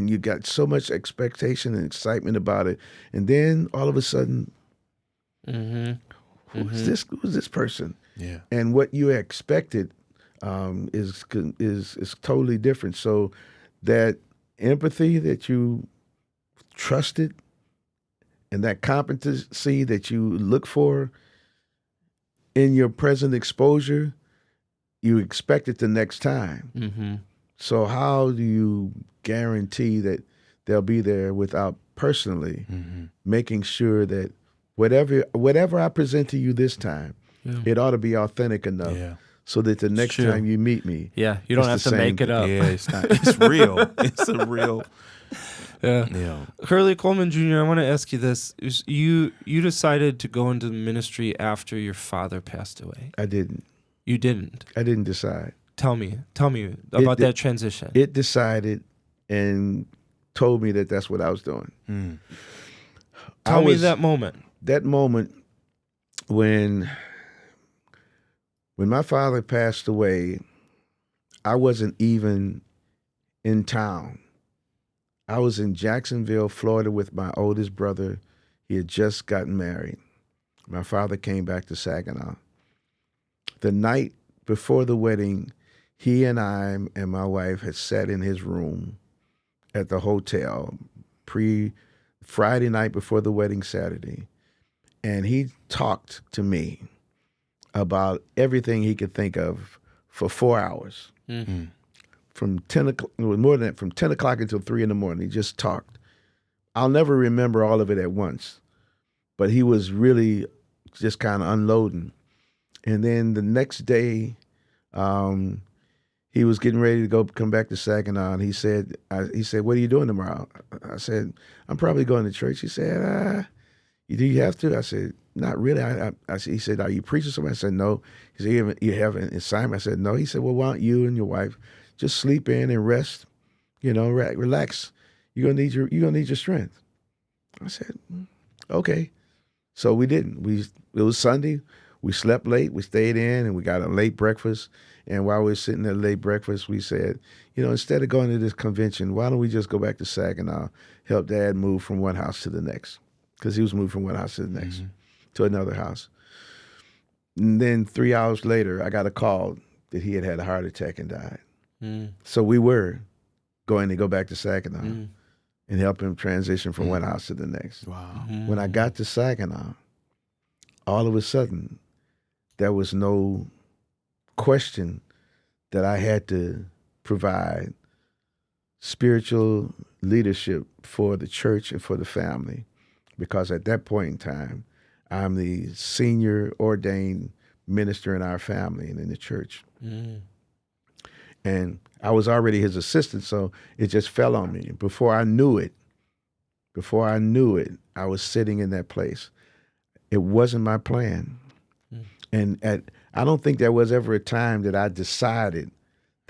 [SPEAKER 2] you got so much expectation and excitement about it, and then all of a sudden, who's this person?
[SPEAKER 3] Yeah.
[SPEAKER 2] And what you expected is totally different. So that empathy that you trusted and that competency that you look for in your present exposure, you expect it the next time. So how do you guarantee that they'll be there without personally making sure that whatever I present to you this time, it ought to be authentic enough so that the next time you meet me,
[SPEAKER 1] you don't have to make it up.
[SPEAKER 3] Yeah, it's not. It's real. It's a real.
[SPEAKER 1] Yeah. Hurley Coleman Jr., I want to ask you this. You decided to go into ministry after your father passed away.
[SPEAKER 2] I didn't.
[SPEAKER 1] You didn't?
[SPEAKER 2] I didn't decide.
[SPEAKER 1] Tell me about that transition.
[SPEAKER 2] It decided and told me that that's what I was doing.
[SPEAKER 1] Tell me that moment.
[SPEAKER 2] That moment when my father passed away, I wasn't even in town. I was in Jacksonville, Florida with my oldest brother. He had just gotten married. My father came back to Saginaw. The night before the wedding, he and I and my wife had sat in his room at the hotel Friday night before the wedding Saturday. And he talked to me about everything he could think of for 4 hours. From 10 o'clock, more than that, from 10 o'clock until 3 in the morning. He just talked. I'll never remember all of it at once, but he was really just kind of unloading. And then the next day, he was getting ready to come back to Saginaw, and he said, "What are you doing tomorrow?" I said, "I'm probably going to church." He said, "Do you have to?" I said, "Not really." He said, "Are you preaching something?" I said, "No." He said, "You have an assignment?" I said, "No." He said, "Well, why don't you and your wife just sleep in and rest? Relax. You're gonna need your strength." I said, "Okay." So we didn't. It was Sunday. We slept late. We stayed in, and we got a late breakfast. And while we were sitting at late breakfast, we said, instead of going to this convention, why don't we just go back to Saginaw, help Dad move from one house to the next? Because he was moving from one house to the next, to another house. And then 3 hours later, I got a call that he had a heart attack and died. So we were going to go back to Saginaw and help him transition from one house to the next.
[SPEAKER 3] Wow.
[SPEAKER 2] When I got to Saginaw, all of a sudden, there was no question that I had to provide spiritual leadership for the church and for the family, because at that point in time, I'm the senior ordained minister in our family and in the church. And I was already his assistant, so it just fell on me. Before I knew it, I was sitting in that place. It wasn't my plan. And I don't think there was ever a time that I decided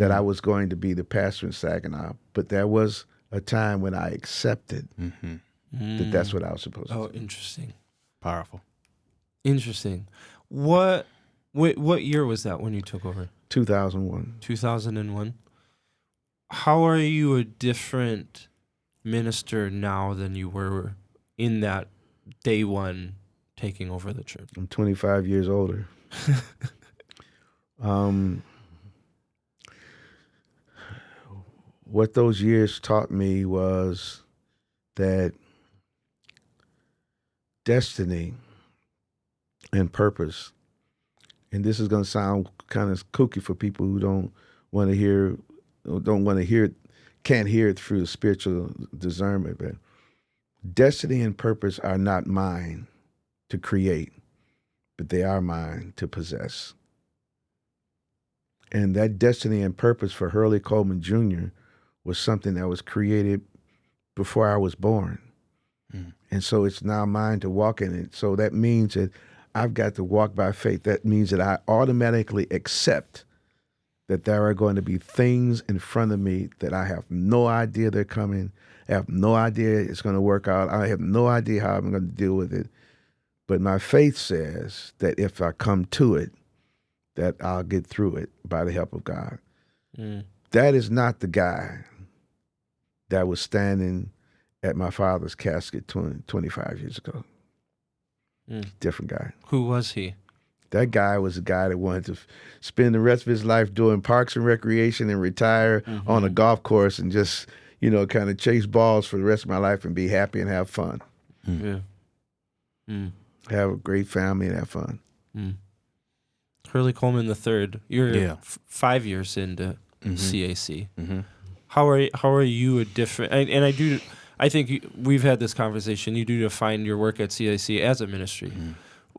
[SPEAKER 2] that I was going to be the pastor in Saginaw, but there was a time when I accepted that that's what I was supposed to do.
[SPEAKER 1] Oh, interesting.
[SPEAKER 3] Powerful.
[SPEAKER 1] Interesting. What year was that when you took over?
[SPEAKER 2] 2001.
[SPEAKER 1] 2001. How are you a different minister now than you were in that day one taking over the church?
[SPEAKER 2] I'm 25 years older. What those years taught me was that destiny and purpose, and this is going to sound kind of kooky for people who can't hear it through the spiritual discernment, but destiny and purpose are not mine to create, but they are mine to possess. And that destiny and purpose for Hurley Coleman Jr. was something that was created before I was born. And so it's now mine to walk in it. So that means that I've got to walk by faith. That means that I automatically accept that there are going to be things in front of me that I have no idea they're coming. I have no idea it's going to work out. I have no idea how I'm going to deal with it. But my faith says that if I come to it, that I'll get through it by the help of God. That is not the guy that was standing at my father's casket 25 years ago. Different guy.
[SPEAKER 1] Who was he?
[SPEAKER 2] That guy was a guy that wanted to spend the rest of his life doing parks and recreation and retire on a golf course and just, kind of chase balls for the rest of my life and be happy and have fun. Have a great family and have fun.
[SPEAKER 1] Hurley Coleman III. You're 5 years into CAC. How are you a different? And I think we've had this conversation. You do define your work at CAC as a ministry.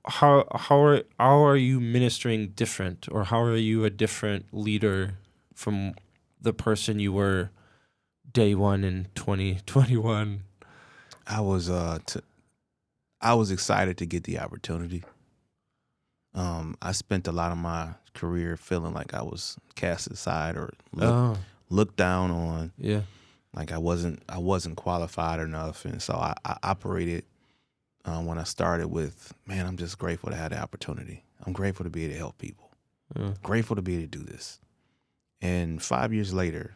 [SPEAKER 1] How are you ministering different, or how are you a different leader from the person you were day one in 2021?
[SPEAKER 3] I was excited to get the opportunity. I spent a lot of my career feeling like I was cast aside or looked down on.
[SPEAKER 1] Yeah.
[SPEAKER 3] Like I wasn't qualified enough, and so I operated when I started with, man, I'm just grateful to have the opportunity. I'm grateful to be able to help people. Grateful to be able to do this. And 5 years later,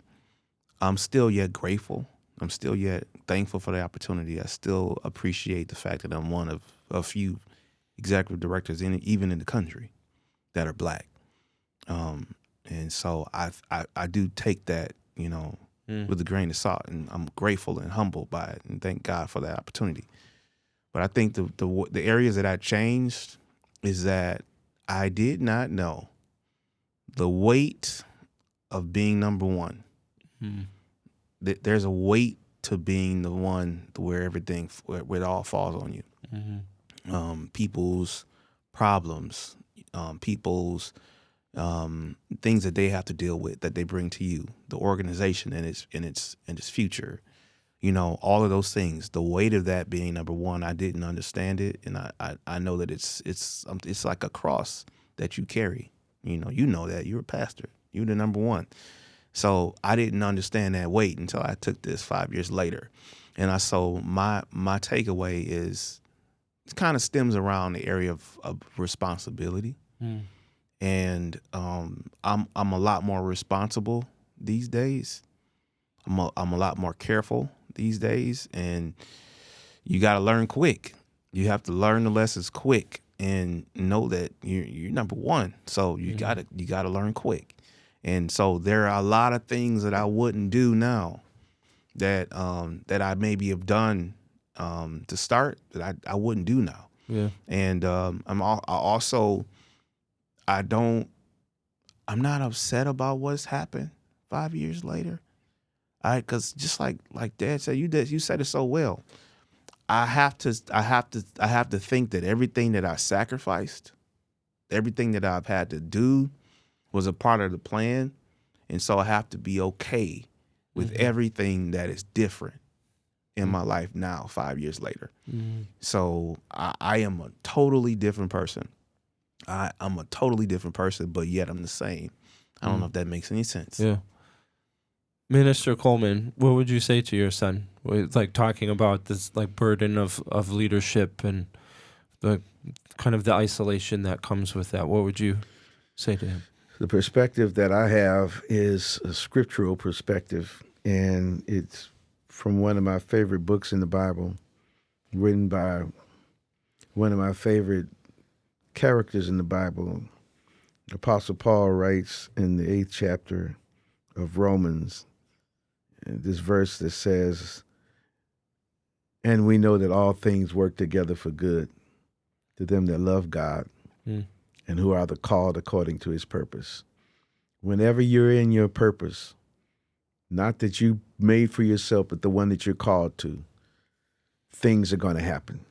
[SPEAKER 3] I'm still yet grateful. I'm still yet thankful for the opportunity. I still appreciate the fact that I'm one of a few executive directors even in the country that are Black. And so I do take that, with a grain of salt, and I'm grateful and humbled by it, and thank God for that opportunity. But I think the areas that I changed is that I did not know the weight of being number one. There's a weight to being the one where it all falls on you. People's problems, people's things that they have to deal with, that they bring to you, the organization and its future, all of those things. The weight of that being number one, I didn't understand it, and I know that it's like a cross that you carry. You know that you're a pastor, you're the number one. So I didn't understand that weight until I took this 5 years later, and my takeaway is it kind of stems around the area of responsibility. And I'm a lot more responsible these days. I'm a lot more careful these days, and you got to learn quick. You have to learn the lessons quick and know that you're number one. So you gotta learn quick. And so there are a lot of things that I wouldn't do now that I maybe have done to start that I wouldn't do now. Yeah. And I'm not upset about what's happened 5 years later. Because just like Dad said, you said it so well. I have to think that everything that I sacrificed, everything that I've had to do, was a part of the plan, and so I have to be okay with everything that is different in my life now, 5 years later. So I am a totally different person. I'm a totally different person, but yet I'm the same. I don't know if that makes any sense.
[SPEAKER 1] Yeah. Minister Coleman, what would you say to your son? Like talking about this like burden of leadership and the kind of the isolation that comes with that. What would you say to him?
[SPEAKER 2] The perspective that I have is a scriptural perspective, and it's from one of my favorite books in the Bible, written by one of my favorite characters in the Bible. Apostle Paul writes in the 8th chapter of Romans, this verse that says, "And we know that all things work together for good to them that love God and who are the called according to his purpose." Whenever you're in your purpose, not that you made for yourself, but the one that you're called to, things are going to happen,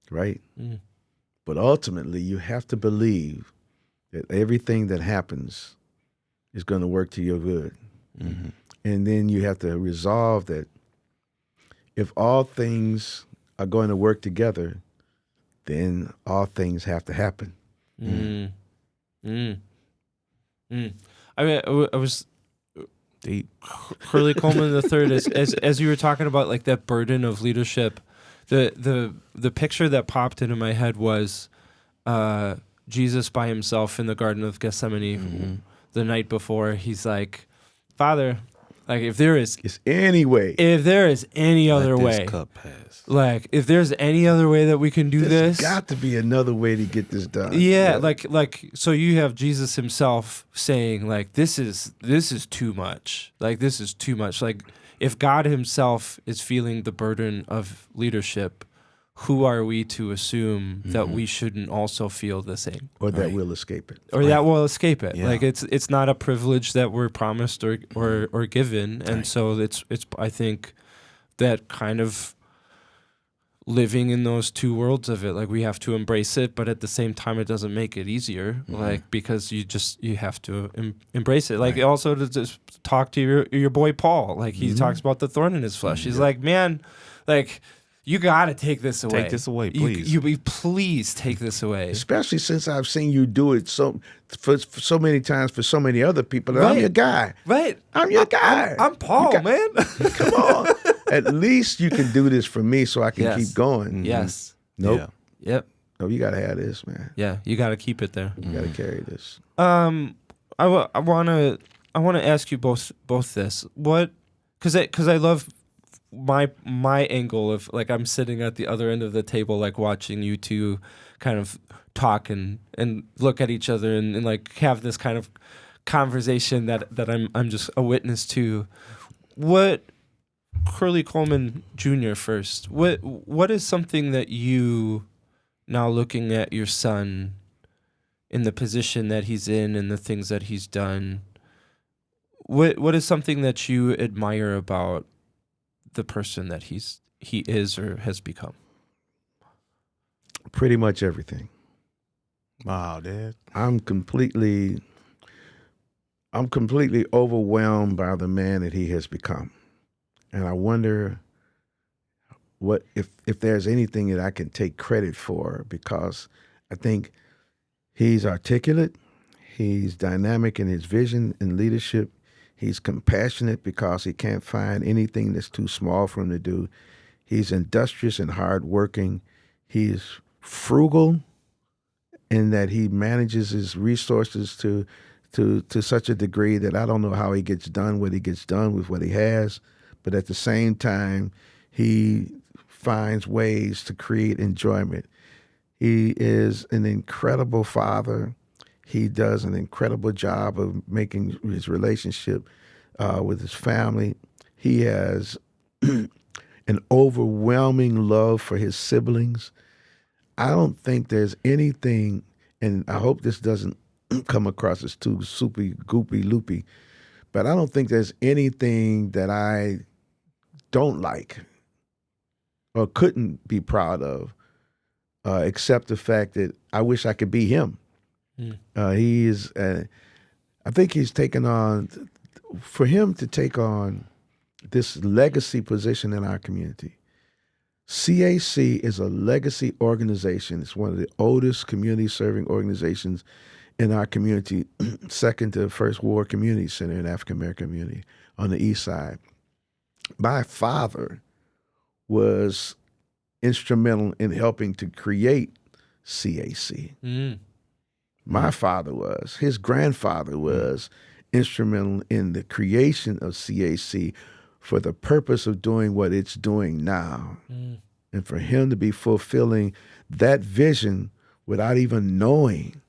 [SPEAKER 2] right? But ultimately, you have to believe that everything that happens is going to work to your good. And then you have to resolve that if all things are going to work together, then all things have to happen.
[SPEAKER 1] I mean, I was
[SPEAKER 3] Deep.
[SPEAKER 1] Hurley Coleman III, as you were talking about like that burden of leadership, the picture that popped into my head was Jesus by himself in the Garden of Gethsemane the night before. He's like, Father, like if there is
[SPEAKER 2] any
[SPEAKER 1] other way,
[SPEAKER 3] this cup pass.
[SPEAKER 1] Like if there's any other way that we can do
[SPEAKER 2] There's
[SPEAKER 1] this,
[SPEAKER 2] got to be another way to get this done.
[SPEAKER 1] yeah, like so you have Jesus himself saying like this is too much. Like this is too much. Like if God himself is feeling the burden of leadership, who are we to assume that we shouldn't also feel the same?
[SPEAKER 2] Or that we'll escape it.
[SPEAKER 1] Or that will escape it.
[SPEAKER 3] Yeah.
[SPEAKER 1] Like it's not a privilege that we're promised or given. And so it's I think that kind of living in those two worlds of it, like we have to embrace it, but at the same time it doesn't make it easier, like because you have to embrace it. Like also to just talk to your boy Paul, like he talks about the thorn in his flesh. He's like, man, like you got to take this away.
[SPEAKER 3] Take this away, please.
[SPEAKER 1] You please take this away.
[SPEAKER 2] Especially since I've seen you do it for so many times for so many other people. That I'm your guy.
[SPEAKER 1] Right.
[SPEAKER 2] I'm your guy.
[SPEAKER 1] I'm Paul, man.
[SPEAKER 2] Come on. At least you can do this for me so I can keep going.
[SPEAKER 1] Yes.
[SPEAKER 2] Nope.
[SPEAKER 3] Yeah.
[SPEAKER 1] Yep.
[SPEAKER 2] No, you got to have this, man.
[SPEAKER 1] Yeah, you got to keep it there.
[SPEAKER 2] You got to carry this.
[SPEAKER 1] I want to ask you both this. What, because I love my angle of like I'm sitting at the other end of the table, like watching you two kind of talk and look at each other and like have this kind of conversation that I'm just a witness to. What, Hurley Coleman Jr. first, what is something that you, now looking at your son in the position that he's in and the things that he's done, what is something that you admire about the person that he is or has become?
[SPEAKER 2] Pretty much everything.
[SPEAKER 3] Wow, Dad.
[SPEAKER 2] I'm completely overwhelmed by the man that he has become. And I wonder what if there's anything that I can take credit for, because I think he's articulate, he's dynamic in his vision and leadership, he's compassionate because he can't find anything that's too small for him to do. He's industrious and hardworking. He's frugal in that he manages his resources to such a degree that I don't know how he gets done what he gets done with what he has. But at the same time, he finds ways to create enjoyment. He is an incredible father. He does an incredible job of making his relationship with his family. He has an overwhelming love for his siblings. I don't think there's anything, and I hope this doesn't come across as too soupy, goopy, loopy, but I don't think there's anything that I don't like or couldn't be proud of, except the fact that I wish I could be him. He is, I think he's taken on, for him to take on this legacy position in our community. CAC is a legacy organization. It's one of the oldest community serving organizations in our community, second to First Ward Community Center, an African American community on the east side. My father was instrumental in helping to create CAC. My father was. His grandfather was instrumental in the creation of CAC for the purpose of doing what it's doing now. And for him to be fulfilling that vision without even knowing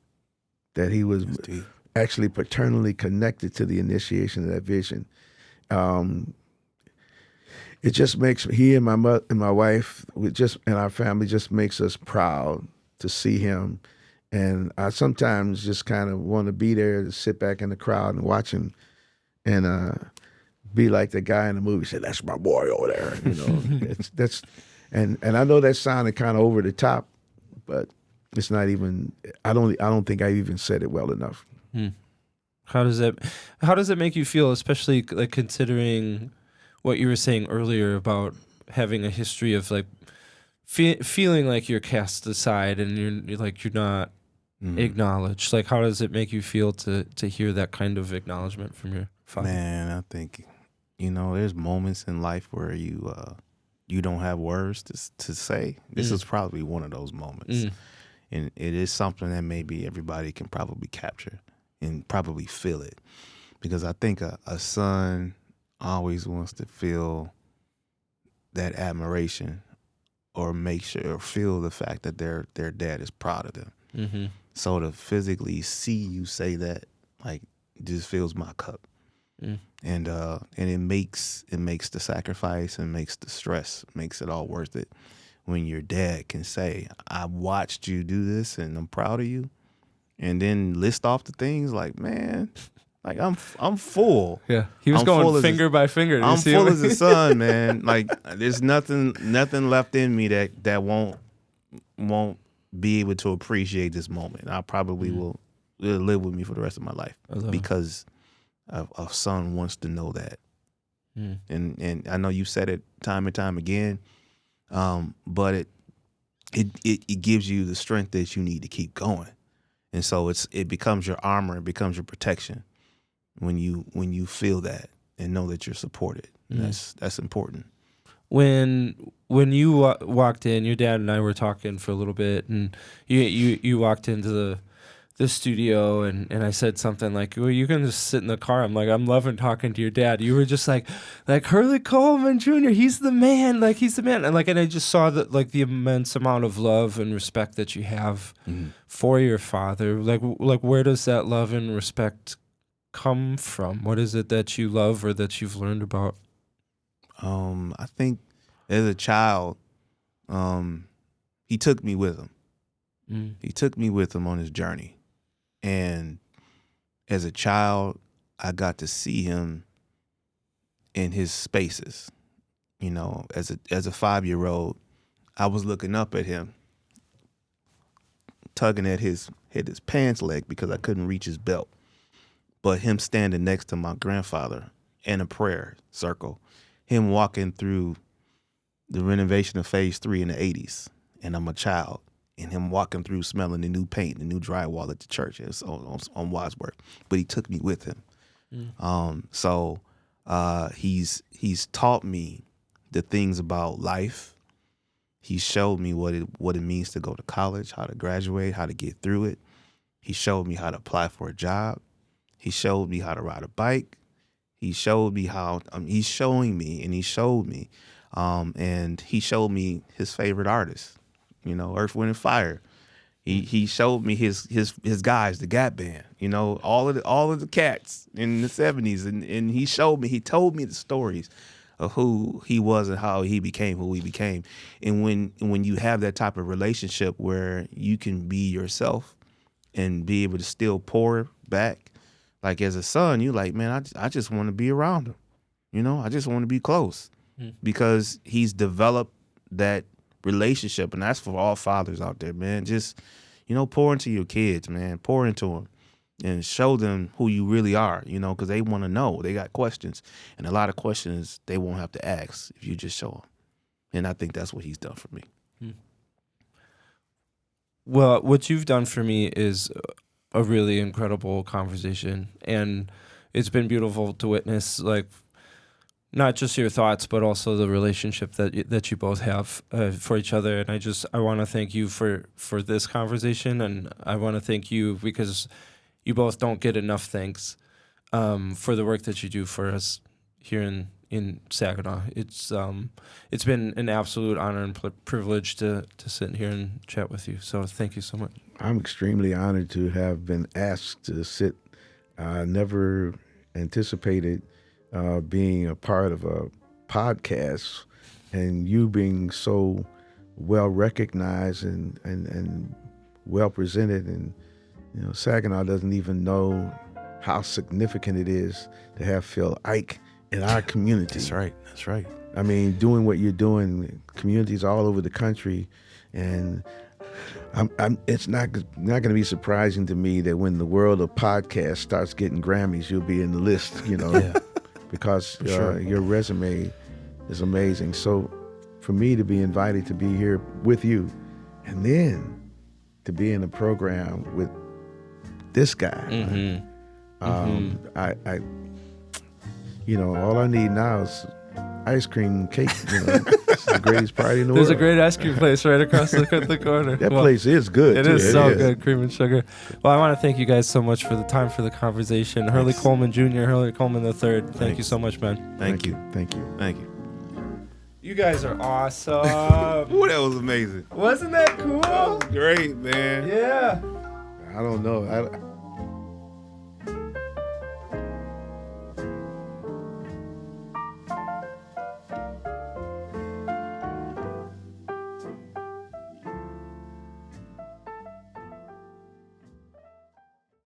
[SPEAKER 2] that he was actually paternally connected to the initiation of that vision. It just makes he and my mother and my wife, and our family, just makes us proud to see him. And I sometimes just kind of want to be there to sit back in the crowd and watch him, and be like the guy in the movie, say, "That's my boy over there." You know, and I know that sounded kind of over the top, but it's not even. I don't think I even said it well enough.
[SPEAKER 1] How does it make you feel, especially like considering what you were saying earlier about having a history of like feeling like you're cast aside and you're not acknowledged? Like, how does it make you feel to hear that kind of acknowledgement from your father?
[SPEAKER 3] Man, I think, there's moments in life where you don't have words to say. This is probably one of those moments. And it is something that maybe everybody can probably capture and probably feel it. Because I think a son always wants to feel that admiration or feel the fact that their dad is proud of them. So to physically see you say that, like, just fills my cup. And it makes the sacrifice and makes the stress, makes it all worth it when your dad can say, "I watched you do this and I'm proud of you," and then list off the things like, man, like I'm full.
[SPEAKER 1] Yeah, he was going finger by finger.
[SPEAKER 3] I'm full as a son, man. Like there's nothing left in me that won't be able to appreciate this moment. I probably will live with me for the rest of my life because a son wants to know that. And I know you said it time and time again, but it gives you the strength that you need to keep going. And so it becomes your armor, it becomes your protection when you feel that and know that you're supported. And that's important.
[SPEAKER 1] When you walked in, your dad and I were talking for a little bit, and you walked into the studio, and I said something like, "Well, you can just sit in the car." I'm like, "I'm loving talking to your dad." You were just like Hurley Coleman Jr. He's the man. Like he's the man. And I just saw that the immense amount of love and respect that you have for your father. Like where does that love and respect come from? What is it that you love or that you've learned about?
[SPEAKER 3] I think as a child, he took me with him. He took me with him on his journey. And as a child, I got to see him in his spaces. As a 5-year-old, I was looking up at him, tugging at his pants leg because I couldn't reach his belt. But him standing next to my grandfather in a prayer circle, him walking through the renovation of Phase 3 in the 80s, and I'm a child. And him walking through smelling the new paint, the new drywall at the church on Wadsworth. But he took me with him. So he's taught me the things about life. He showed me what it means to go to college, how to graduate, how to get through it. He showed me how to apply for a job. He showed me how to ride a bike. He showed me how he's showing me, and he showed me. And he showed me his favorite artist. Earth, Wind, and Fire. He showed me his guys, the Gap Band. All of the cats in the 70s, and he told me the stories of who he was and how he became who he became. And when you have that type of relationship where you can be yourself and be able to still pour back, like as a son, you like, man, I just want to be around him. I just want to be close because he's developed that relationship, and that's for all fathers out there, man. Just pour into your kids, man. Pour into them and show them who you really are, because they want to know. They got questions, and a lot of questions they won't have to ask if you just show them. And I think that's what he's done for me.
[SPEAKER 1] Well, what you've done for me is a really incredible conversation, and it's been beautiful to witness, like, not just your thoughts, but also the relationship that you both have for each other. And I want to thank you for this conversation, and I want to thank you because you both don't get enough thanks for the work that you do for us here in Saginaw. It's been an absolute honor and privilege to sit here and chat with you. So thank you so much.
[SPEAKER 2] I'm extremely honored to have been asked to sit. I never anticipated being a part of a podcast, and you being so well recognized and well presented. And Saginaw doesn't even know how significant it is to have Phil Ike in our community.
[SPEAKER 3] That's right. That's right.
[SPEAKER 2] I mean, doing what you're doing, communities all over the country, and it's not going to be surprising to me that when the world of podcasts starts getting Grammys, you'll be in the list. Yeah. Because your resume is amazing. So for me to be invited to be here with you, and then to be in a program with this guy, I all I need now is ice cream and cake. It's the greatest party in the world.
[SPEAKER 1] There's a great ice cream place right across the corner.
[SPEAKER 2] That place is good.
[SPEAKER 1] It
[SPEAKER 2] too.
[SPEAKER 1] is so good, cream and sugar. Well, I want to thank you guys so much for the time for the conversation. Hurley Coleman Jr., Hurley Coleman III. Thank you so much, man.
[SPEAKER 3] Thank you.
[SPEAKER 2] Thank you.
[SPEAKER 3] Thank you.
[SPEAKER 1] You guys are awesome.
[SPEAKER 3] Ooh, that was amazing.
[SPEAKER 1] Wasn't that cool?
[SPEAKER 3] That was great, man.
[SPEAKER 1] Yeah.
[SPEAKER 2] I don't know.